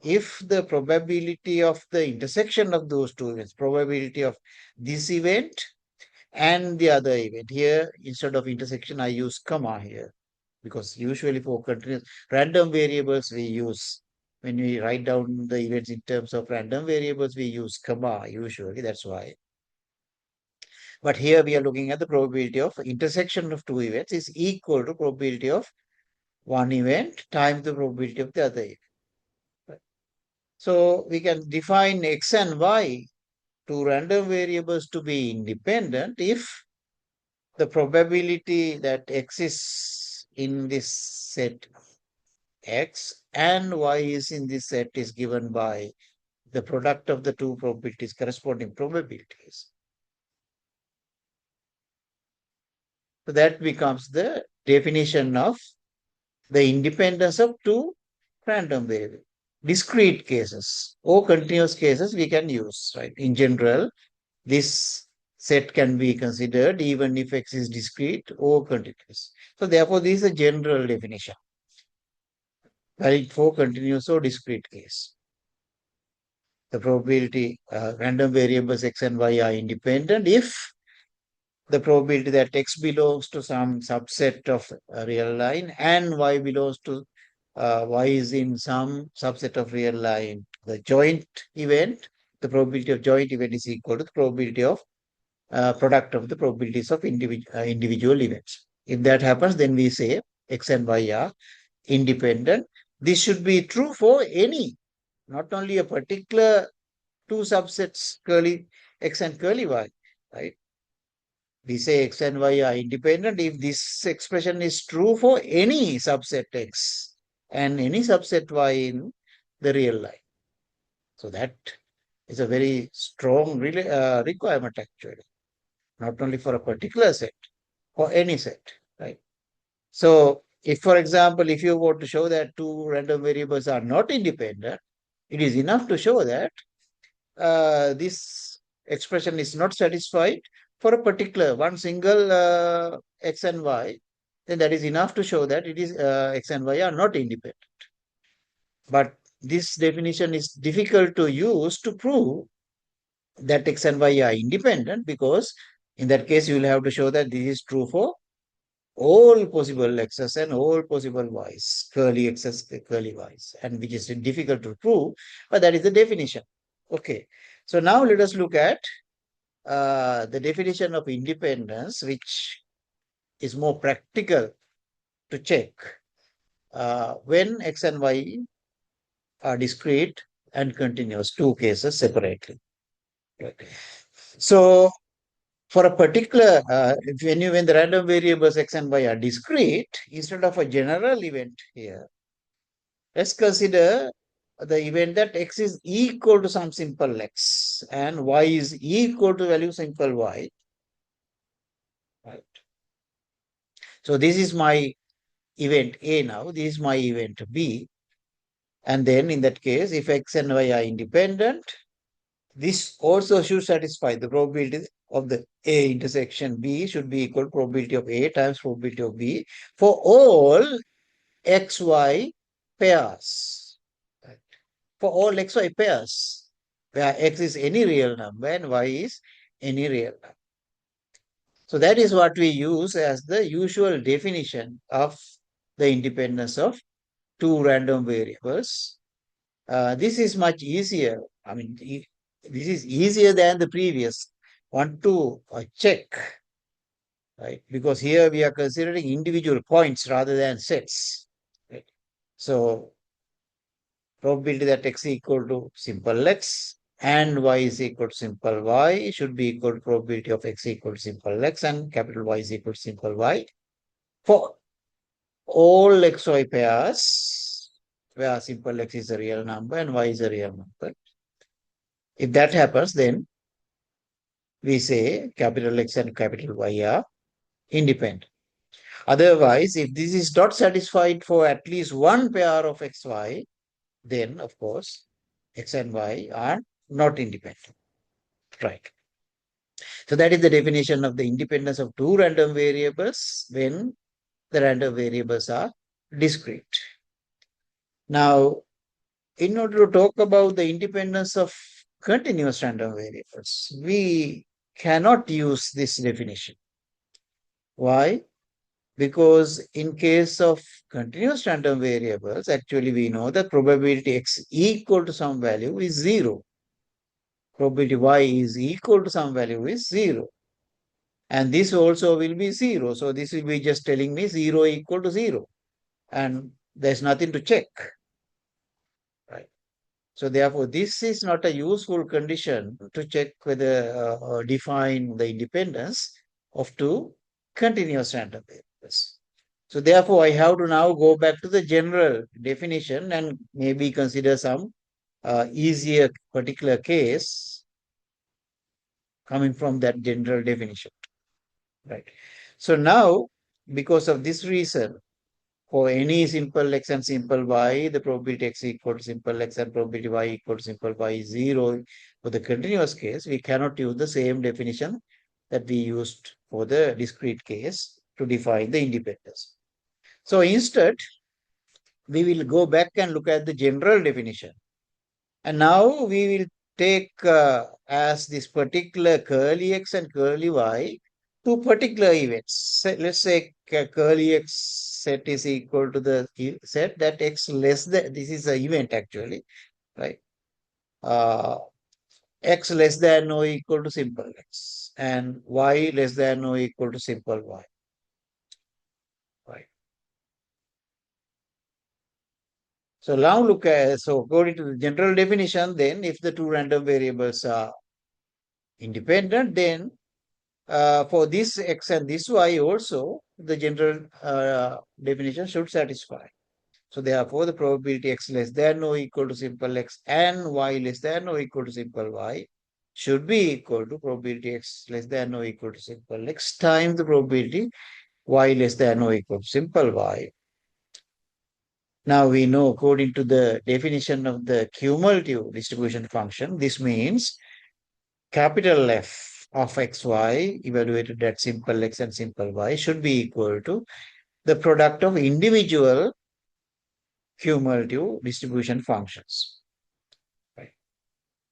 if the probability of the intersection of those two events, probability of this event and the other event. Here, instead of intersection, I use comma here, because usually for continuous random variables, we use, when we write down the events in terms of random variables, we use comma usually, that's why. But here we are looking at the probability of intersection of two events is equal to probability of one event times the probability of the other event. So we can define x and y, two random variables, to be independent if the probability that x is in this set x and y is in this set is given by the product of the two probabilities, corresponding probabilities. So that becomes the definition of the independence of two random variables. Discrete cases or continuous cases we can use, right? In general, this set can be considered even if x is discrete or continuous. So therefore, this is a general definition, valid for continuous or discrete case. The probability random variables x and y are independent if the probability that x belongs to some subset of a real line and y belongs to y is in some subset of real line. The joint event, the probability of joint event is equal to the probability of product of the probabilities of individual events. If that happens, then we say x and y are independent. This should be true for any, not only a particular two subsets, curly x and curly y, right? We say x and y are independent if this expression is true for any subset x and any subset y in the real line. So that is a very strong requirement actually, not only for a particular set, for any set, right? So if, for example, if you want to show that two random variables are not independent, it is enough to show that this expression is not satisfied for a particular one single x and y, then that is enough to show that it is x and y are not independent. But this definition is difficult to use to prove that x and y are independent, because in that case you will have to show that this is true for all possible x's and all possible y's, curly x's, curly y's, and which is difficult to prove, but that is the definition. Okay, so now let us look at the definition of independence, which is more practical to check when x and y are discrete and continuous, two cases separately. Right. So for a particular, when the random variables x and y are discrete, instead of a general event here, let's consider the event that x is equal to some simple x and y is equal to value simple y. Right. So this is my event A now, this is my event B. And then in that case, if x and y are independent, this also should satisfy the probability of the A intersection B should be equal to probability of A times probability of B for all XY pairs. Right? For all XY pairs, where X is any real number and Y is any real number. So that is what we use as the usual definition of the independence of two random variables. This is much easier. I mean, this is easier than the previous one to check, right? Because here we are considering individual points rather than sets. Right? So probability that x is equal to simple x and y is equal to simple y should be equal to probability of x equal to simple x and capital Y is equal to simple y for all xy pairs where simple x is a real number and y is a real number. If that happens, then we say capital X and capital Y are independent. Otherwise, if this is not satisfied for at least one pair of xy, then of course x and y are not independent. Right. So that is the definition of the independence of two random variables when the random variables are discrete. Now, in order to talk about the independence of continuous random variables, we cannot use this definition. Why? Because in case of continuous random variables, actually we know that probability x equal to some value is 0. Probability y is equal to some value is 0. And this also will be 0. So this will be just telling me 0 equal to 0. And there's nothing to check. Right. So therefore, this is not a useful condition to check whether define the independence of two continuous random variables. So therefore, I have to now go back to the general definition and maybe consider some easier particular case coming from that general definition. Right. So now, because of this reason, for any simple x and simple y, the probability x equal to simple x and probability y equal to simple y is 0. For the continuous case, we cannot use the same definition that we used for the discrete case to define the independence. So instead, we will go back and look at the general definition. And now we will take as this particular curly x and curly y two particular events. Let's say curly x set is equal to the set that x less than, this is an event actually, right? X less than or equal to simple x and y less than or equal to simple y, right? So now look at, so according to the general definition, then if the two random variables are independent, then for this x and this y also, the general definition should satisfy. So therefore, the probability x less than or equal to simple x and y less than or equal to simple y should be equal to probability x less than or equal to simple x times the probability y less than or equal to simple y. Now we know according to the definition of the cumulative distribution function, this means capital F of xy evaluated at simple x and simple y should be equal to the product of individual cumulative distribution functions. Right.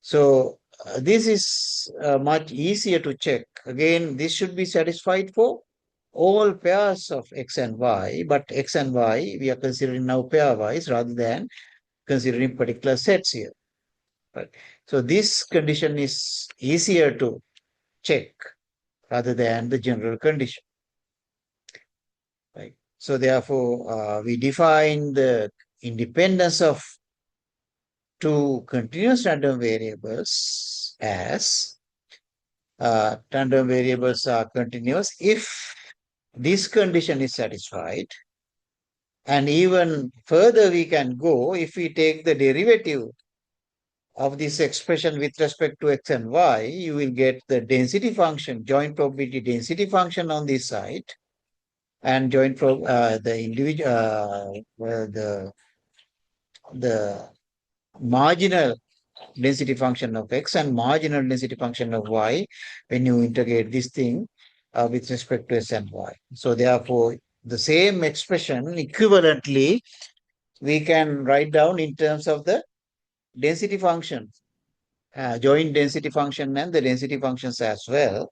So this is much easier to check. Again, this should be satisfied for all pairs of x and y, but x and y we are considering now pairwise rather than considering particular sets here. Right. So this condition is easier to check rather than the general condition. Right. So therefore, we define the independence of two continuous random variables as random variables are continuous if this condition is satisfied. And even further we can go if we take the derivative of this expression with respect to x and y, you will get the density function, joint probability density function on this side, and joint the individual the marginal density function of x and marginal density function of y when you integrate this thing with respect to s and y. So therefore, the same expression equivalently we can write down in terms of the density function, joint density function and the density functions as well.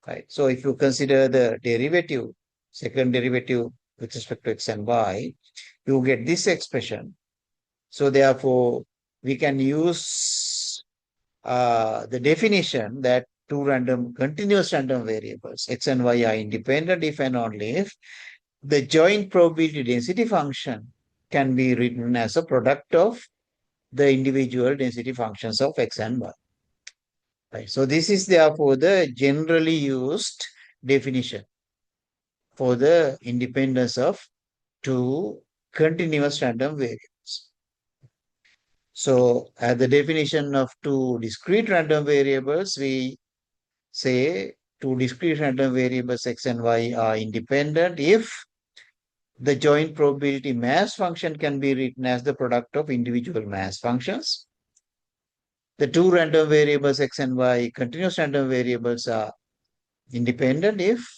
Right. So if you consider the derivative, second derivative with respect to x and y, you get this expression. So therefore, we can use the definition that two random continuous random variables x and y are independent if and only if the joint probability density function can be written as a product of the individual density functions of x and y. Right. So this is therefore the generally used definition for the independence of two continuous random variables. So at the definition of two discrete random variables, we say two discrete random variables x and y are independent if the joint probability mass function can be written as the product of individual mass functions. The two random variables x and y, continuous random variables, are independent if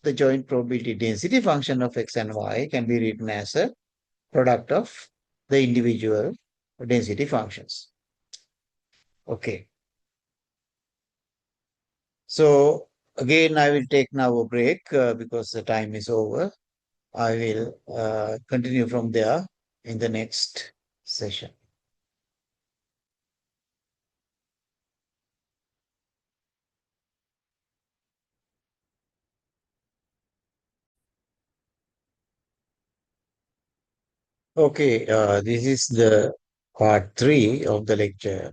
the joint probability density function of x and y can be written as a product of the individual density functions. Okay. So again, I will take now a break because the time is over. I will continue from there in the next session. Okay, this is the part 3 of the lecture.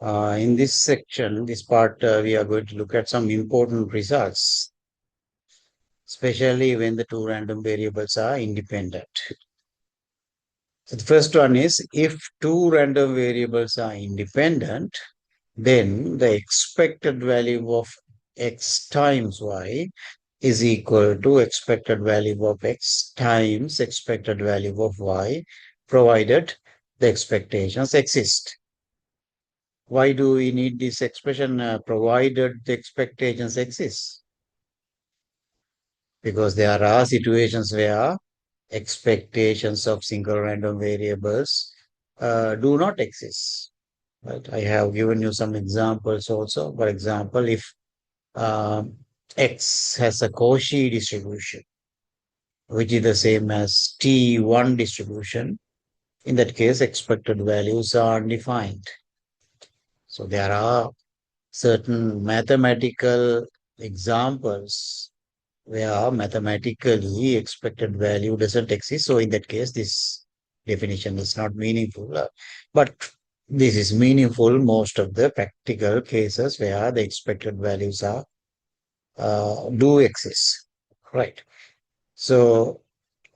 In this section, this part, we are going to look at some important results, especially when the two random variables are independent. So the first one is if two random variables are independent, then the expected value of x times y is equal to expected value of x times expected value of y, provided the expectations exist. Why do we need this expression, provided the expectations exist? Because there are situations where expectations of single random variables do not exist. Right? I have given you some examples also. For example, if um, x has a Cauchy distribution, which is the same as T1 distribution, in that case, expected values are undefined. So there are certain mathematical examples where mathematically expected value doesn't exist. So in that case, this definition is not meaningful. But this is meaningful most of the practical cases where the expected values are do exist. Right. So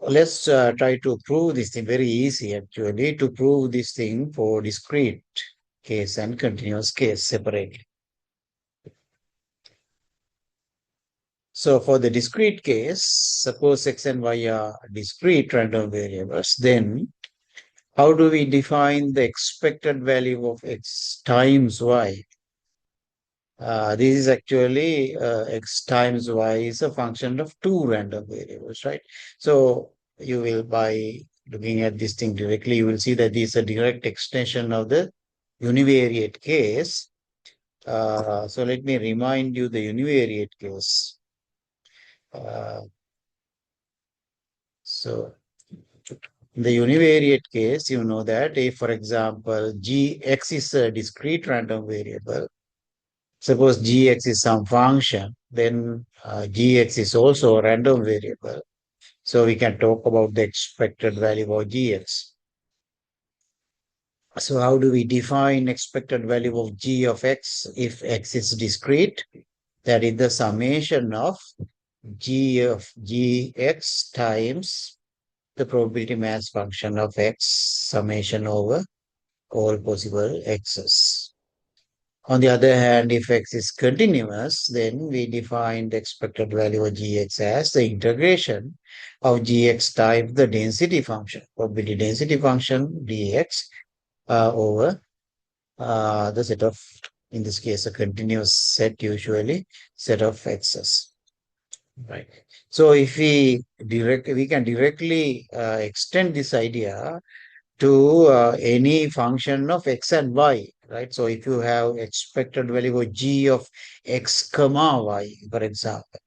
let's try to prove this thing. Very easy actually to prove this thing for discrete case and continuous case separately. So for the discrete case, suppose x and y are discrete random variables, then how do we define the expected value of x times y? This is actually x times y is a function of two random variables, right? So you will, by looking at this thing directly, you will see that this is a direct extension of the univariate case. So let me remind you the univariate case. So in the univariate case, you know that if, for example, gx is a discrete random variable, suppose gx is some function, then gx is also a random variable. So we can talk about the expected value of gx. So how do we define expected value of g of x if x is discrete? That is the summation of g of gx times the probability mass function of x summation over all possible x's. On the other hand, if x is continuous, then we define the expected value of gx as the integration of gx times the density function, probability density function dx over the set of, in this case, a continuous set, usually set of x's, right? So if we can directly extend this idea to any function of x and y, right? So if you have expected value of g of x comma y, for example,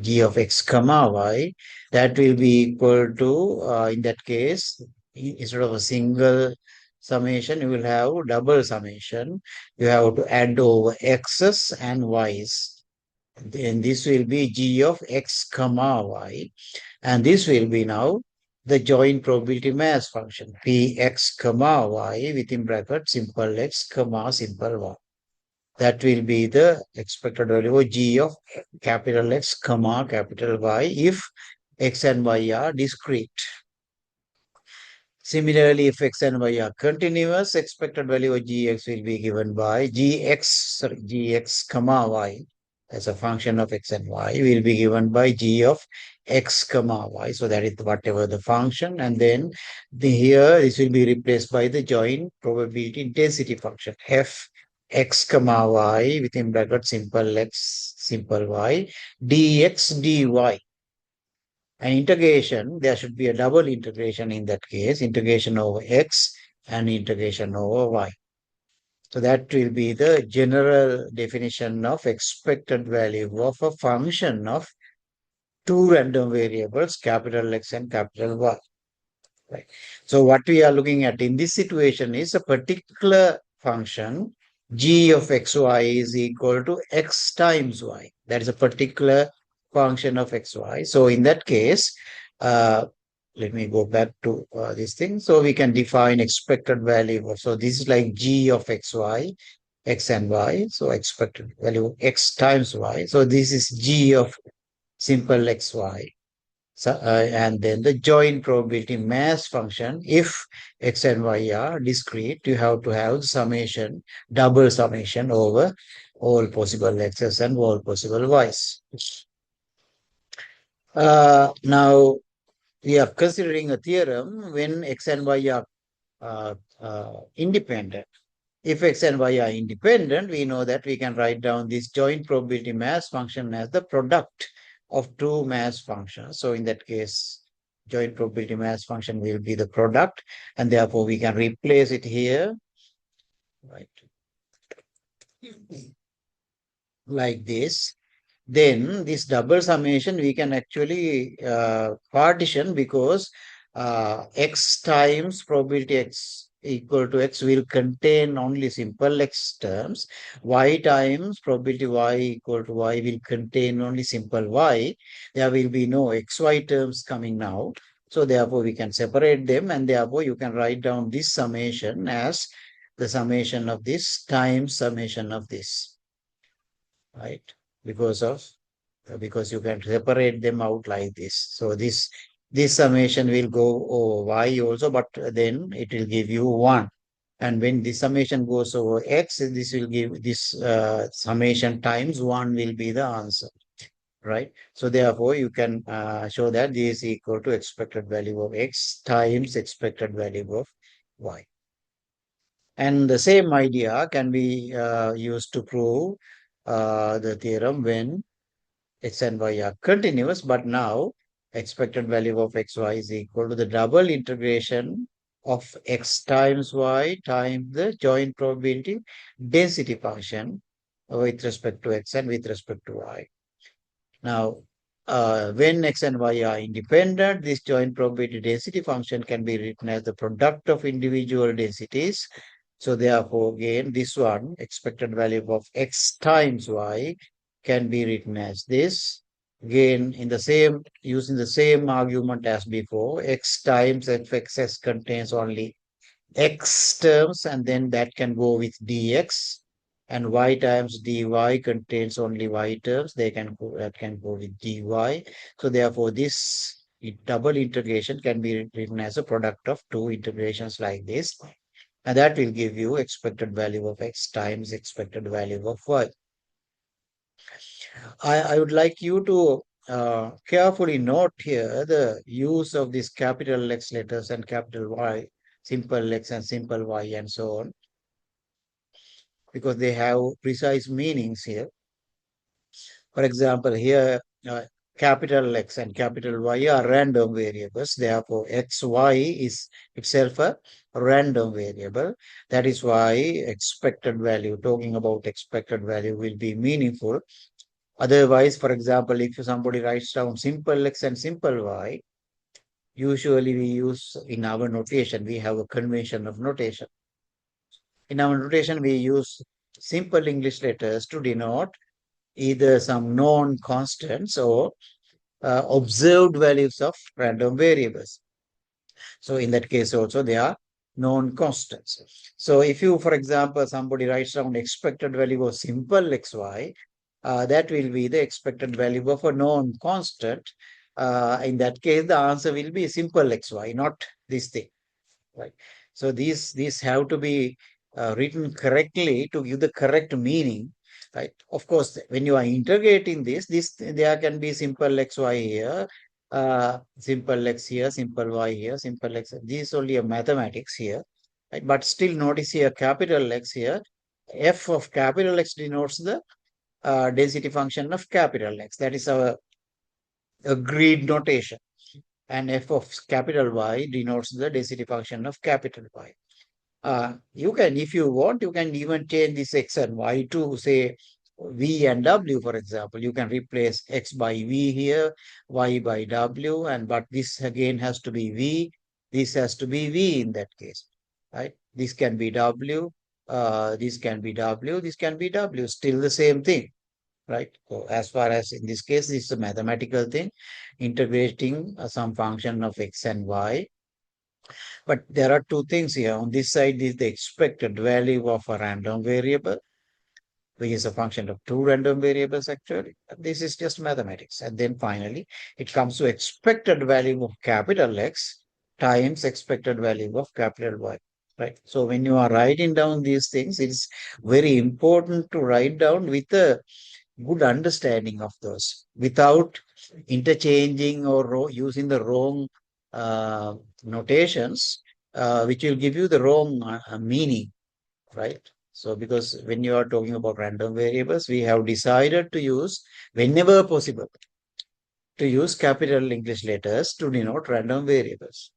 g of x comma y, that will be equal to, in that case, instead of a single summation, you will have double summation. You have to add over x's and y's. Then this will be g of x comma y. And this will be now the joint probability mass function, px comma y within bracket simple x comma simple y. That will be the expected value of g of capital X comma capital Y if x and y are discrete. Similarly, if x and y are continuous, expected value of gx will be given by gx comma y as a function of x and y will be given by g of x comma y. So that is whatever the function, and then here this will be replaced by the joint probability density function f x comma y within bracket simple x simple y dx dy. An integration, there should be a double integration in that case, integration over x and integration over y. So that will be the general definition of expected value of a function of two random variables, capital X and capital Y. Right. So what we are looking at in this situation is a particular function g of xy is equal to x times y. That is a particular function of xy. So in that case, uh, let me go back to this thing. So we can define expected value. So this is like g of xy, x and y. So expected value x times y. So this is g of simple xy. So, and then the joint probability mass function, if x and y are discrete, you have to have summation, double summation over all possible x's and all possible y's. Now, we are considering a theorem when x and y are independent. If x and y are independent, we know that we can write down this joint probability mass function as the product of two mass functions. So in that case, joint probability mass function will be the product, and therefore we can replace it here, right? Like this. Then this double summation we can actually partition, because x times probability x equal to x will contain only simple x terms. Y times probability y equal to y will contain only simple y. There will be no xy terms coming out. So therefore we can separate them, and therefore you can write down this summation as the summation of this times summation of this, right? Because of because you can separate them out like this. So this summation will go over y also, but then it will give you 1. And when this summation goes over x, this will give this summation times 1 will be the answer, right? So therefore, you can show that this is equal to expected value of x times expected value of y. And the same idea can be used to prove the theorem when x and y are continuous, but now expected value of xy is equal to the double integration of x times y times the joint probability density function with respect to x and with respect to y. Now, when x and y are independent, this joint probability density function can be written as the product of individual densities. So therefore, again, this one, expected value of x times y, can be written as this. Again, in the same, using the same argument as before, x times fxs contains only x terms, and then that can go with dx, and y times dy contains only y terms, they can go, that can go with dy. So therefore this double integration can be written as a product of two integrations like this, and that will give you expected value of x times expected value of y. I would like you to carefully note here the use of these capital X letters and capital Y, simple X and simple Y, and so on. because they have precise meanings here. For example, here capital X and capital Y are random variables. Therefore, XY is itself a random variable. That is why expected value, talking about expected value, will be meaningful. Otherwise, for example, if somebody writes down simple X and simple Y, usually we use in our notation, we have a convention of notation. In our notation, we use simple English letters to denote either some known constants or observed values of random variables. So in that case also they are known constants. So if you, for example, somebody writes down expected value of simple xy, that will be the expected value of a known constant. In that case, the answer will be simple xy, not this thing. Right. So these have to be written correctly to give the correct meaning. Right. Of course, when you are integrating this there can be simple xy here, simple x here, simple y here, simple x. These only a mathematics here. Right? But still notice here capital X here. F of capital X denotes the density function of capital X. That is our agreed notation. And f of capital Y denotes the density function of capital Y. You can, if you want, you can even change this x and y to say v and w, for example. You can replace x by v here, y by w, and but this again has to be v. This has to be v in that case, right? This can be w, this can be w, this can be w. Still the same thing, right? So as far as in this case, this is a mathematical thing, integrating some function of x and y. But there are two things here. On this side is the expected value of a random variable, which is a function of two random variables actually. This is just mathematics. And then finally, it comes to expected value of capital X times expected value of capital Y. Right. So when you are writing down these things, it's very important to write down with a good understanding of those without interchanging or using the wrong uh, notations, which will give you the wrong meaning, right? So, because when you are talking about random variables, we have decided to use, whenever possible, to use capital English letters to denote random variables,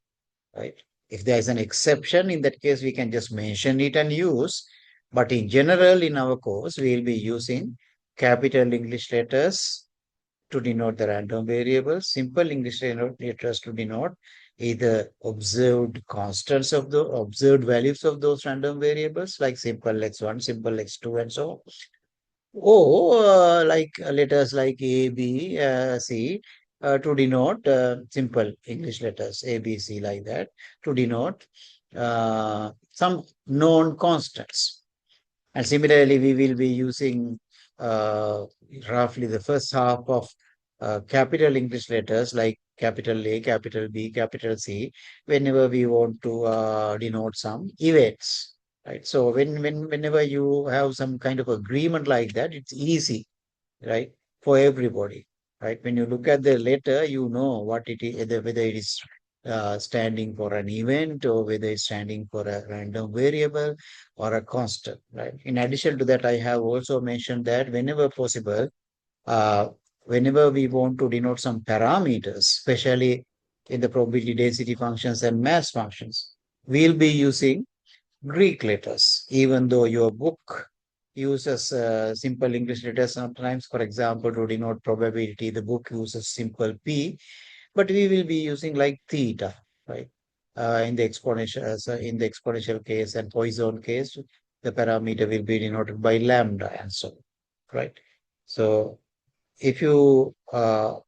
right? If there is an exception, in that case, we can just mention it and use. But in general, in our course, we will be using capital English letters to denote the random variables, simple English letters to denote either observed constants of the observed values of those random variables, like simple x1, simple x2, and so on. Or like letters like A, B, C to denote simple English letters A, B, C like that to denote some known constants. And similarly, we will be using uh, roughly the first half of capital English letters like capital A, capital B, capital C, whenever we want to denote some events. Right. So whenever you have some kind of agreement like that, it's easy, right, for everybody. Right. When you look at the letter, you know what it is, whether it is standing for an event or whether it's standing for a random variable or a constant, right? In addition to that, I have also mentioned that whenever possible, uh, whenever we want to denote some parameters, especially in the probability density functions and mass functions, we'll be using Greek letters, even though your book uses simple English letters sometimes. For example, to denote probability, the book uses simple P, but we will be using like theta, right? In the exponential, in the exponential case and Poisson case, the parameter will be denoted by lambda and so on, right? So if you are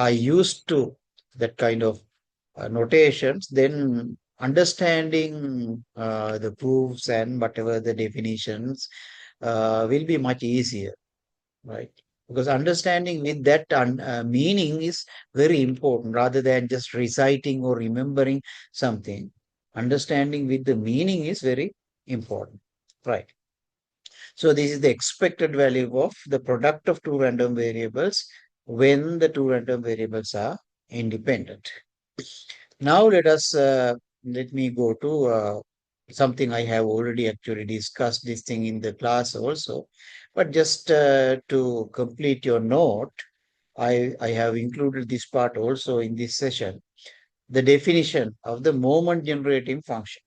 used to that kind of notations, then understanding the proofs and whatever the definitions will be much easier, right? Because understanding with that meaning is very important rather than just reciting or remembering something. Understanding with the meaning is very important, right? So this is the expected value of the product of two random variables when the two random variables are independent. Now let me go to something I have already actually discussed this thing in the class also. But just to complete your note, I have included this part also in this session. The definition of the moment generating function.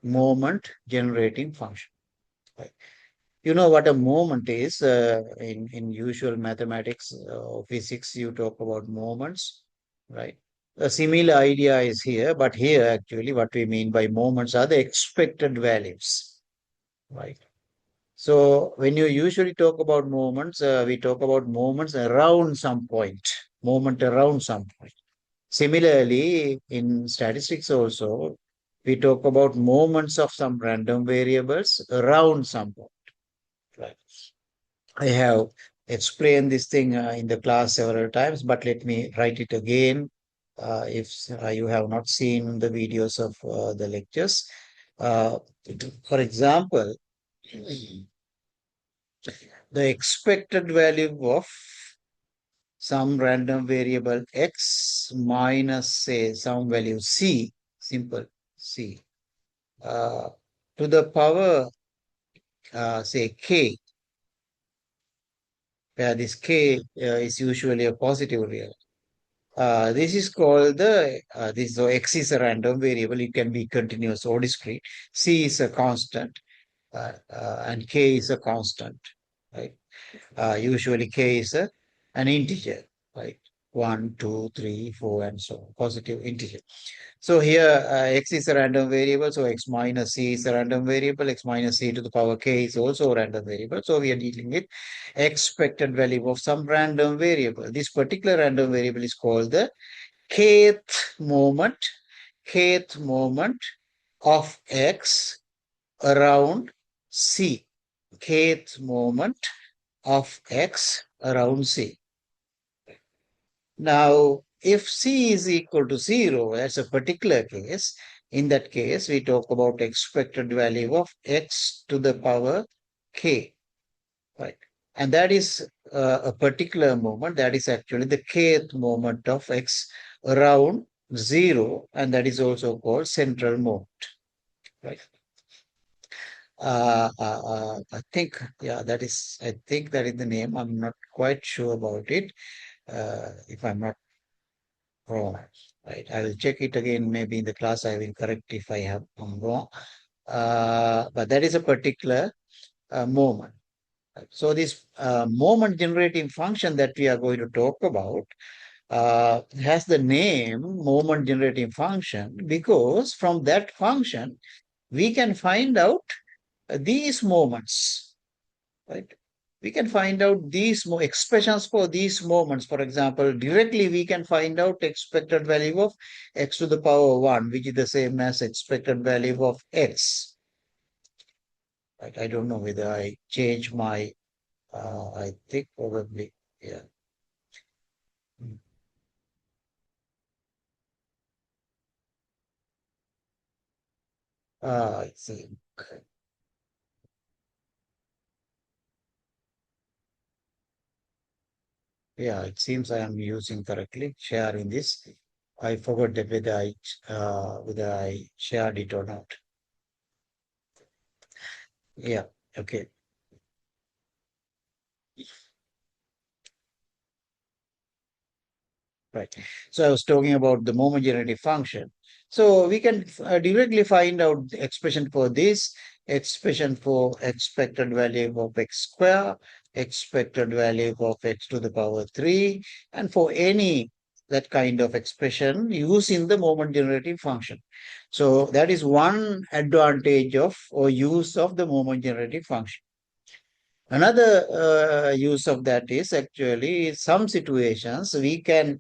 Moment generating function. Right. You know what a moment is in usual mathematics or physics, you talk about moments, right? A similar idea is here, but here actually what we mean by moments are the expected values, right? So when you usually talk about moments, we talk about moments around some point, moment around some point. Similarly, in statistics also, we talk about moments of some random variables around some point, right? I have explained this thing in the class several times, but let me write it again if you have not seen the videos of the lectures. Uh, for example, the expected value of some random variable x minus, say, some value c, simple c, uh, to the power, say, k, where this k is usually a positive real. This is called this, so x is a random variable. It can be continuous or discrete. C is a constant, and k is a constant, right? Usually k is an integer, right? 1, 2, 3, 4, and so on, positive integer. So here x is a random variable, so x minus c is a random variable, x minus c to the power k is also a random variable. So we are dealing with expected value of some random variable. This particular random variable is called the kth moment, kth moment of x around c, kth moment of x around c. Now, if c is equal to 0, that's a particular case. In that case, we talk about expected value of x to the power k, right? And that is a particular moment. That is actually the kth moment of x around 0, and that is also called central moment, right? I think, yeah, I think that is the name. I'm not quite sure about it. If I'm not wrong, right? I will check it again. Maybe in the class I will correct if I have I'm wrong. But that is a particular moment. Right? So this moment generating function that we are going to talk about has the name moment generating function because from that function we can find out these moments, right? We can find out these expressions for these moments. For example, directly we can find out expected value of x to the power 1, which is the same as expected value of x. Right? I don't know whether I change my, I think probably, yeah. Mm. I think, yeah, it seems I am using correctly, sharing this. I forgot that whether I shared it or not. Yeah, okay. Right. So I was talking about the moment generative function. So we can directly find out the expression for this, expression for expected value of x square, expected value of x to the power 3, and for any that kind of expression using the moment generative function. So that is one advantage of or use of the moment generative function. Another use of that is actually some situations we can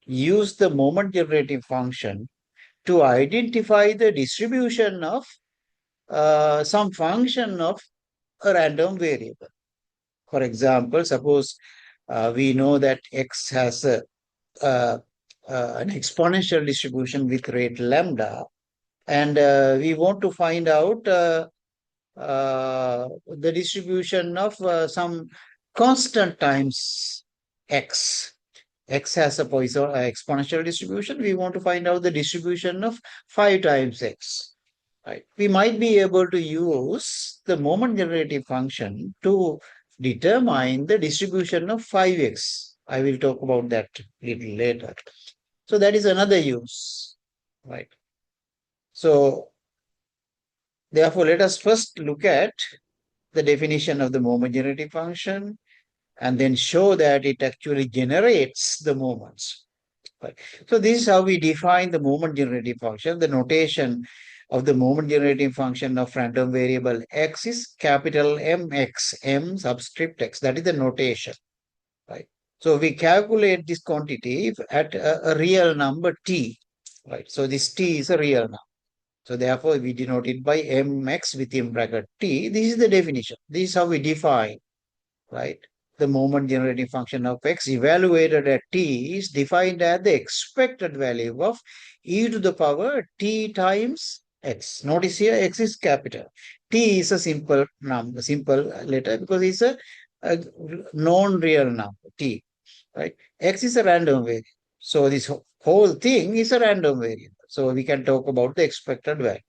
use the moment generating function to identify the distribution of some function of a random variable. For example, suppose we know that x has uh, an exponential distribution with rate lambda, and we want to find out the distribution of some constant times x. X has a Poisson exponential distribution. We want to find out the distribution of 5 times x. right? We might be able to use the moment generative function to determine the distribution of 5x. I will talk about that little later. So that is another use, right? So therefore, let us first look at the definition of the moment generative function and then show that it actually generates the moments. Right. So this is how we define the moment generative function. The notation of the moment generating function of random variable x is capital MX, M subscript x. That is the notation, right? So we calculate this quantity at a real number t, right? So this t is a real number. So therefore we denote it by mx within bracket t. This is the definition. This is how we define, right? The moment generating function of x evaluated at t is defined as the expected value of e to the power t times x. Notice here x is capital. T is a simple number, simple letter because it's a non-real number, t, right? X is a random variable. So this whole thing is a random variable. So we can talk about the expected value,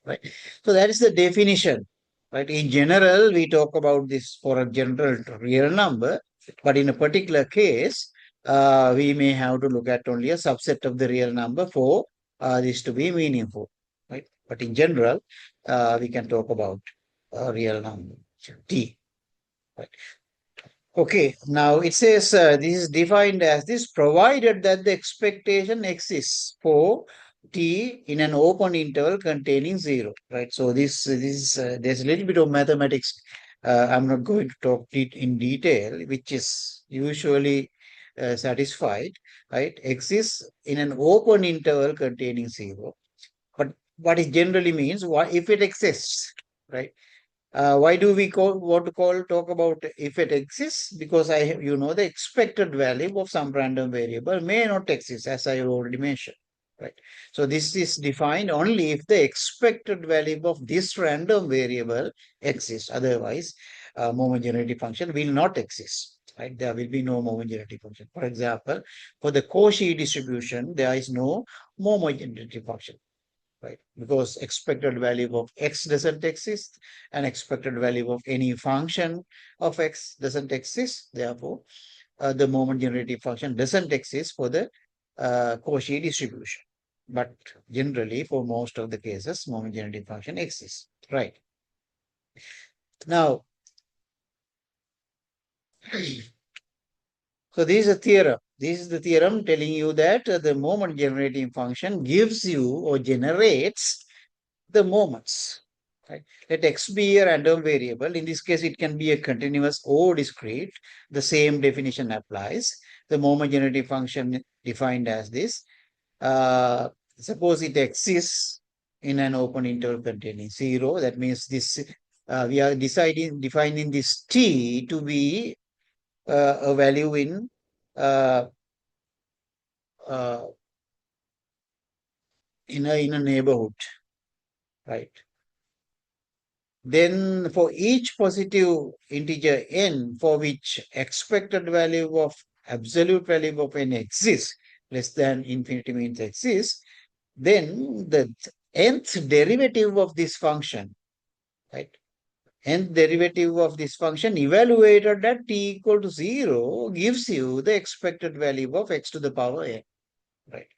right? So that is the definition, right? In general, we talk about this for a general real number, but in a particular case, we may have to look at only a subset of the real number for this to be meaningful, right? But in general, we can talk about a real number, t, right? Okay, now it says this is defined as this provided that the expectation exists for t in an open interval containing 0, right? So there's a little bit of mathematics. I'm not going to talk it in detail, which is usually satisfied, right? Exists in an open interval containing 0. But what it generally means, what if it exists, right? Why do we talk about if it exists? Because the expected value of some random variable may not exist, as I already mentioned, right? So this is defined only if the expected value of this random variable exists. Otherwise, moment generative function will not exist, right? There will be no moment generative function. For example, for the Cauchy distribution, there is no moment generative function, right? Because expected value of x doesn't exist and expected value of any function of x doesn't exist. Therefore, the moment generative function doesn't exist for the Cauchy distribution. But generally, for most of the cases, moment generative function exists, right? Now, so this is a theorem. This is the theorem telling you that the moment generating function gives you or generates the moments, right? Let x be a random variable. In this case, it can be a continuous or discrete. The same definition applies. The moment generative function defined as this. Suppose it exists in an open interval containing 0. That means this we are defining this t to be a value uh, uh, in a neighborhood, right? Then for each positive integer n for which expected value of absolute value of n exists, less than infinity means exists, then the nth derivative of this function, right? Nth derivative of this function evaluated at t equal to 0 gives you the expected value of x to the power n, right?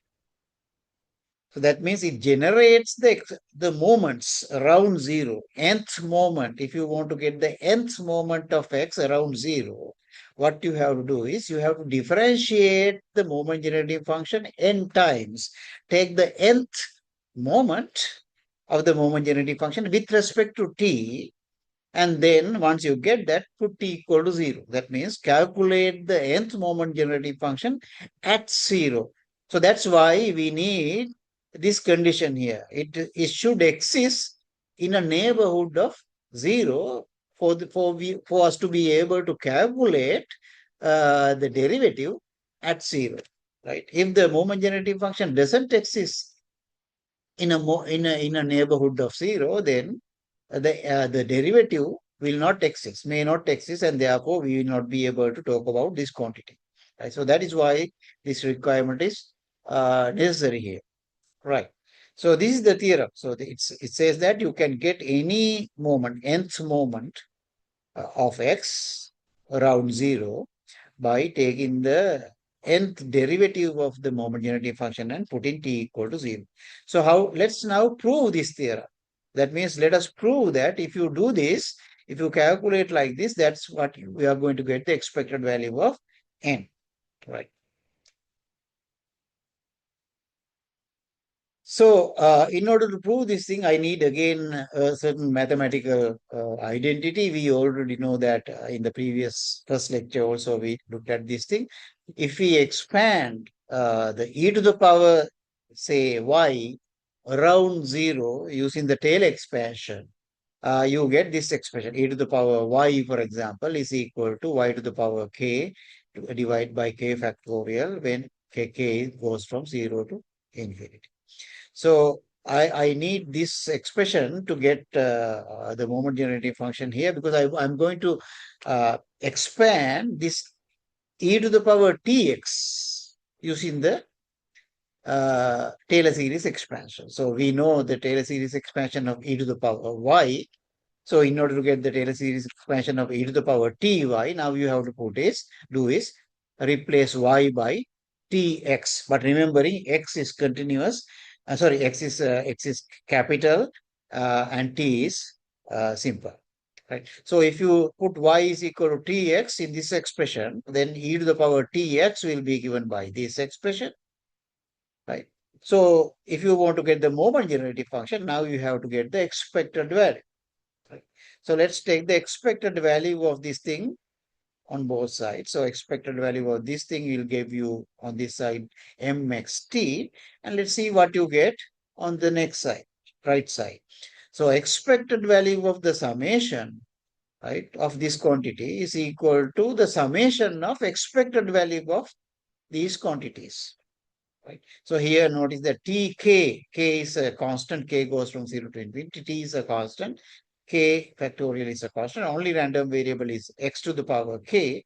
So that means it generates the moments around 0, nth moment. If you want to get the nth moment of x around 0, what you have to do is you have to differentiate the moment generating function n times. Take the nth moment of the moment generating function with respect to t, and then once you get that, put t equal to 0. That means calculate the nth moment generating function at 0. So that's why we need this condition here. It should exist in a neighborhood of 0 for us to be able to calculate the derivative at 0. Right? If the moment generating function doesn't exist in a neighborhood of 0, then the derivative will not exist, may not exist, and therefore we will not be able to talk about this quantity. Right? So that is why this requirement is necessary here. Right. So this is the theorem. So it says that you can get any moment, nth moment of x around 0 by taking the nth derivative of the moment generating function and putting t equal to 0. So let's now prove this theorem. That means let us prove that if you do this, if you calculate like this, that's what we are going to get the expected value of n, right? So, in order to prove this thing, I need again a certain mathematical identity. We already know that in the previous first lecture also we looked at this thing. If we expand the e to the power, say, y around 0 using the tail expansion, you get this expression. E to the power y, for example, is equal to y to the power k divided by k factorial when k goes from 0 to infinity. So I need this expression to get the moment generating function here, because I'm going to expand this e to the power tx using the Taylor series expansion. So we know the Taylor series expansion of e to the power y. So in order to get the Taylor series expansion of e to the power ty, now you have to do is replace y by tx. But remembering x is continuous, x is capital, and t is simple. Right. So if you put y is equal to tx in this expression, then e to the power tx will be given by this expression. Right. So if you want to get the moment generating function, now you have to get the expected value. Right. So let's take the expected value of this thing on both sides. So expected value of this thing will give you on this side mxt, and let's see what you get on the next side, right side. So expected value of the summation, right, of this quantity is equal to the summation of expected value of these quantities. Right. So here notice that k is a constant, k goes from 0 to infinity, t is a constant, k factorial is a constant, only random variable is x to the power k,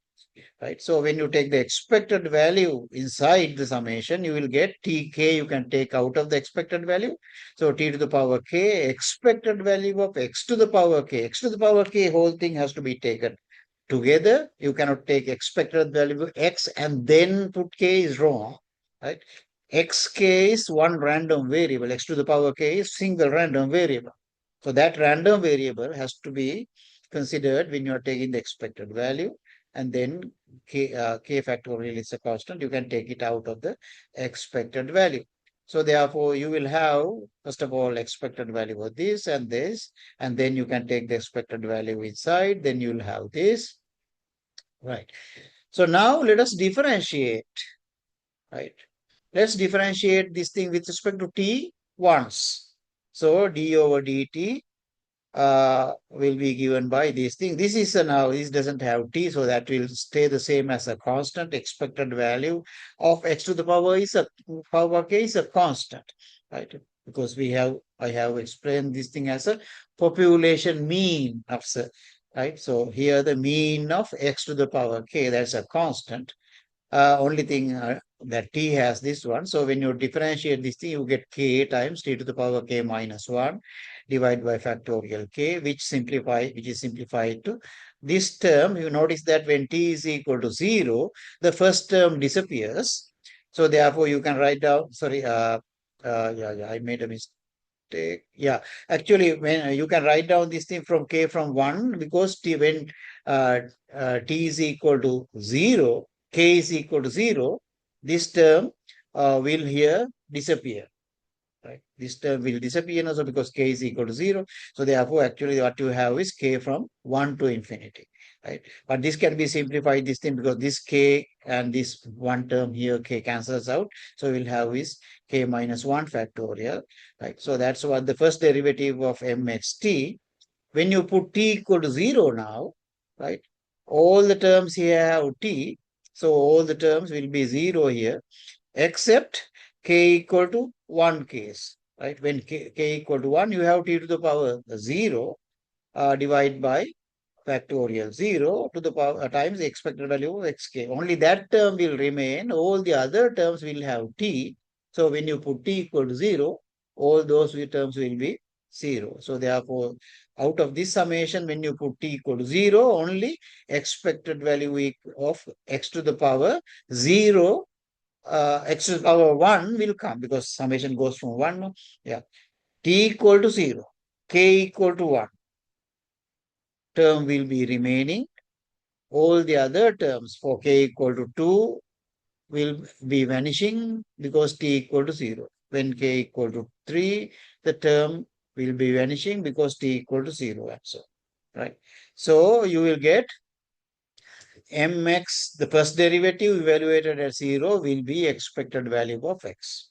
right? So when you take the expected value inside the summation, you will get tk, you can take out of the expected value. So t to the power k, expected value of x to the power k, x to the power k, whole thing has to be taken together. You cannot take expected value of x and then put k, is wrong, right? Xk is one random variable, x to the power k is single random variable. So that random variable has to be considered when you are taking the expected value, and then k factorial is a constant. You can take it out of the expected value. So therefore, you will have, first of all, expected value of this, and then you can take the expected value inside, then you will have this, right? So now let us differentiate, right? Let's differentiate this thing with respect to t once. So d over dt will be given by this thing. This is now, this doesn't have t, so that will stay the same as a constant. Expected value of x to the power is a power k is a constant, right? Because I have explained this thing as a population mean of, right? So here the mean of x to the power k, that's a constant. Only thing that t has this one. So when you differentiate this thing, you get k times t to the power k minus 1 divided by factorial k, which is simplified to this term. You notice that when t is equal to 0, the first term disappears. So therefore, you can write down, sorry, I made a mistake. Yeah, actually, when you can write down this thing from k from 1, because when uh, t is equal to 0, k is equal to 0, this term will here disappear. Right? This term will disappear also because k is equal to 0. So therefore, actually what you have is k from 1 to infinity. Right? But this can be simplified, this thing, because this k and this one term here, k cancels out. So we'll have is k minus 1 factorial. Right? So that's what the first derivative of mxt. When you put t equal to 0 now, right? All the terms here have t. So all the terms will be 0 here, except k equal to 1 case, right? When k equal to 1, you have t to the power 0 divided by factorial 0 to the power times the expected value of xk. Only that term will remain. All the other terms will have t. So when you put t equal to 0, all those terms will be 0. So therefore, out of this summation, when you put t equal to 0, only expected value of x to the power 0, x to the power 1 will come, because summation goes from 1. No? Yeah. T equal to 0, k equal to 1 term will be remaining. All the other terms for k equal to 2 will be vanishing because t equal to 0. When k equal to 3, the term will be vanishing because t equal to 0 also. Right? So you will get mx, the first derivative evaluated at 0 will be expected value of x.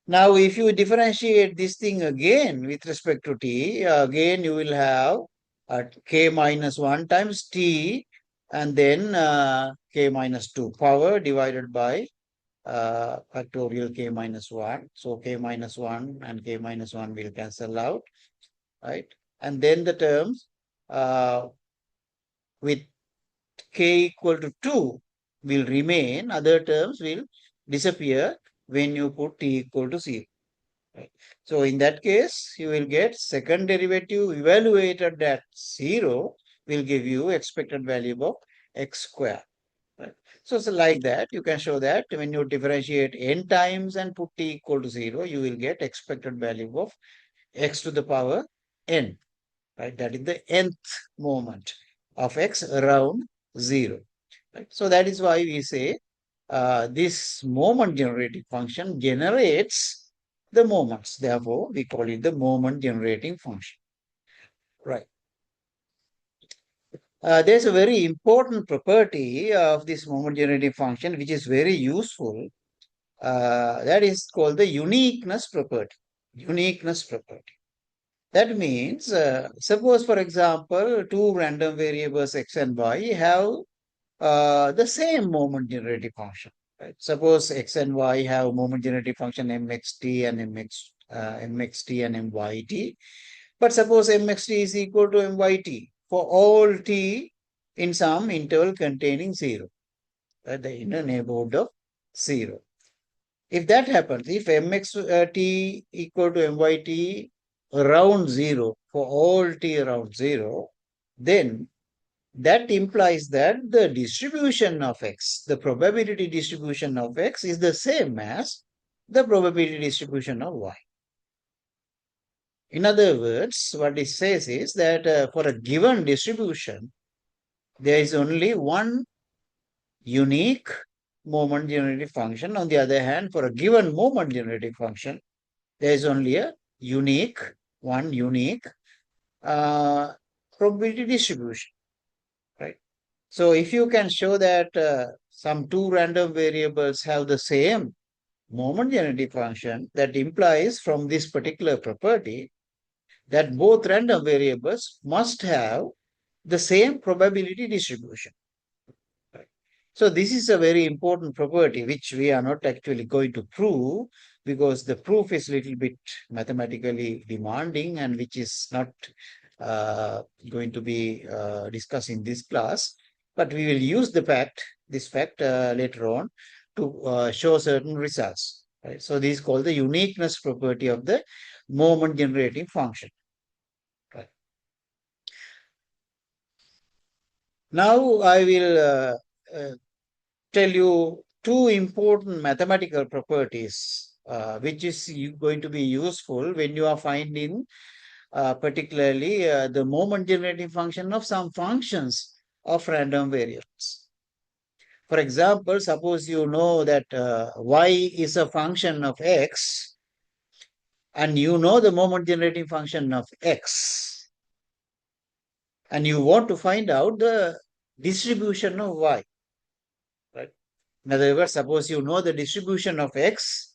Now, if you differentiate this thing again with respect to t, again you will have k minus 1 times t, and then k minus 2 power divided by factorial k minus 1. So k minus 1 and k minus 1 will cancel out, right? And then the terms with k equal to 2 will remain, other terms will disappear when you put t equal to 0. Right. So in that case, you will get second derivative evaluated at 0 will give you expected value of x square. Right. So it's like that. You can show that when you differentiate n times and put t equal to 0, you will get expected value of x to the power n. Right. That is the nth moment of x around 0. Right. So that is why we say this moment generating function generates the moments. Therefore, we call it the moment generating function. Right. There's a very important property of this moment generating function, which is very useful. That is called the uniqueness property. Uniqueness property. That means, suppose, for example, two random variables x and y have the same moment generating function. Right? Suppose x and y have moment generating function mxt and mxt and myt. But suppose mxt is equal to myt for all t in some interval containing 0, at the inner neighborhood of 0. If that happens, if mxt equal to myt around 0 for all t around 0, then that implies that the distribution of x, the probability distribution of x, is the same as the probability distribution of y. In other words, what it says is that for a given distribution, there is only one unique moment generating function. On the other hand, for a given moment generating function, there is only a one unique probability distribution. Right? So if you can show that some two random variables have the same moment generating function, that implies from this particular property that both random variables must have the same probability distribution. Right? So this is a very important property which we are not actually going to prove, because the proof is a little bit mathematically demanding and which is not going to be discussed in this class. But we will use this fact later on to show certain results. Right? So this is called the uniqueness property of the moment generating function. Right. Now I will tell you two important mathematical properties which is going to be useful when you are finding particularly the moment generating function of some functions of random variables. For example, suppose you know that y is a function of x, and you know the moment generating function of x, and you want to find out the distribution of y. Right? In other words, suppose you know the distribution of x.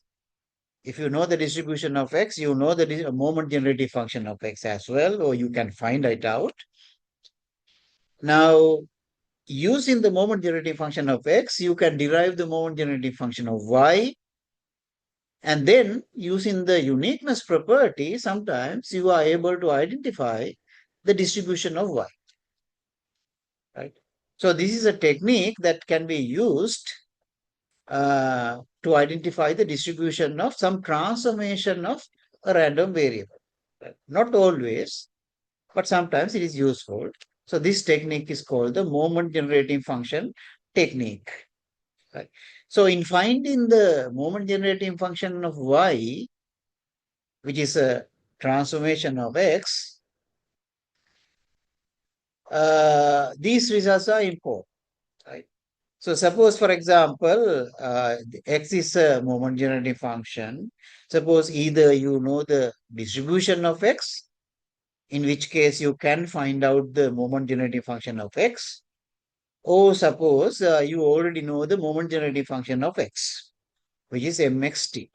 If you know the distribution of x, you know the moment generating function of x as well, or you can find it out. Now, using the moment generating function of x, you can derive the moment generating function of y. And then using the uniqueness property, sometimes you are able to identify the distribution of y. Right? So this is a technique that can be used to identify the distribution of some transformation of a random variable. Not always, but sometimes it is useful. So this technique is called the moment generating function technique. Right? So in finding the moment generating function of y, which is a transformation of x, these results are important. Right? So suppose, for example, x is a moment generating function. Suppose either you know the distribution of x, in which case you can find out the moment generating function of x, or suppose you already know the moment generating function of x, which is mxt.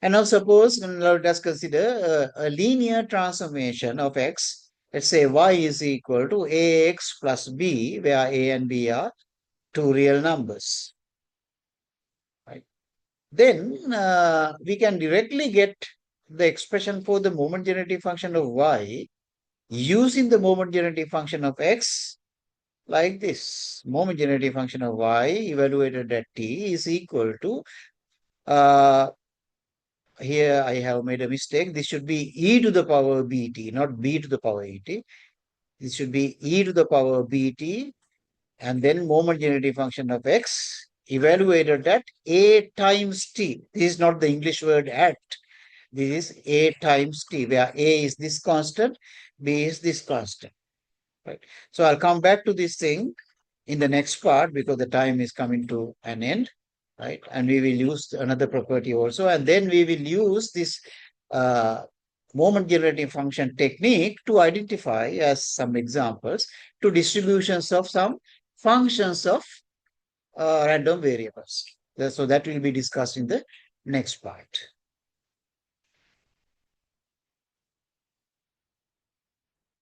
And now suppose, let us consider a linear transformation of x. Let's say y is equal to ax plus b, where a and b are two real numbers. Right? Then we can directly get the expression for the moment generating function of y using the moment generating function of x like this. Moment generating function of y evaluated at t is equal to, here I have made a mistake. This should be e to the power bt, not b to the power et. This should be e to the power bt and then moment generating function of x evaluated at a times t. This is not the English word at. This is a times t, where a is this constant, b is this constant. Right. So I'll come back to this thing in the next part because the time is coming to an end. Right. And we will use another property also. And then we will use this uh, moment generating function technique to identify, as some examples, to distributions of some functions of random variables. So that will be discussed in the next part.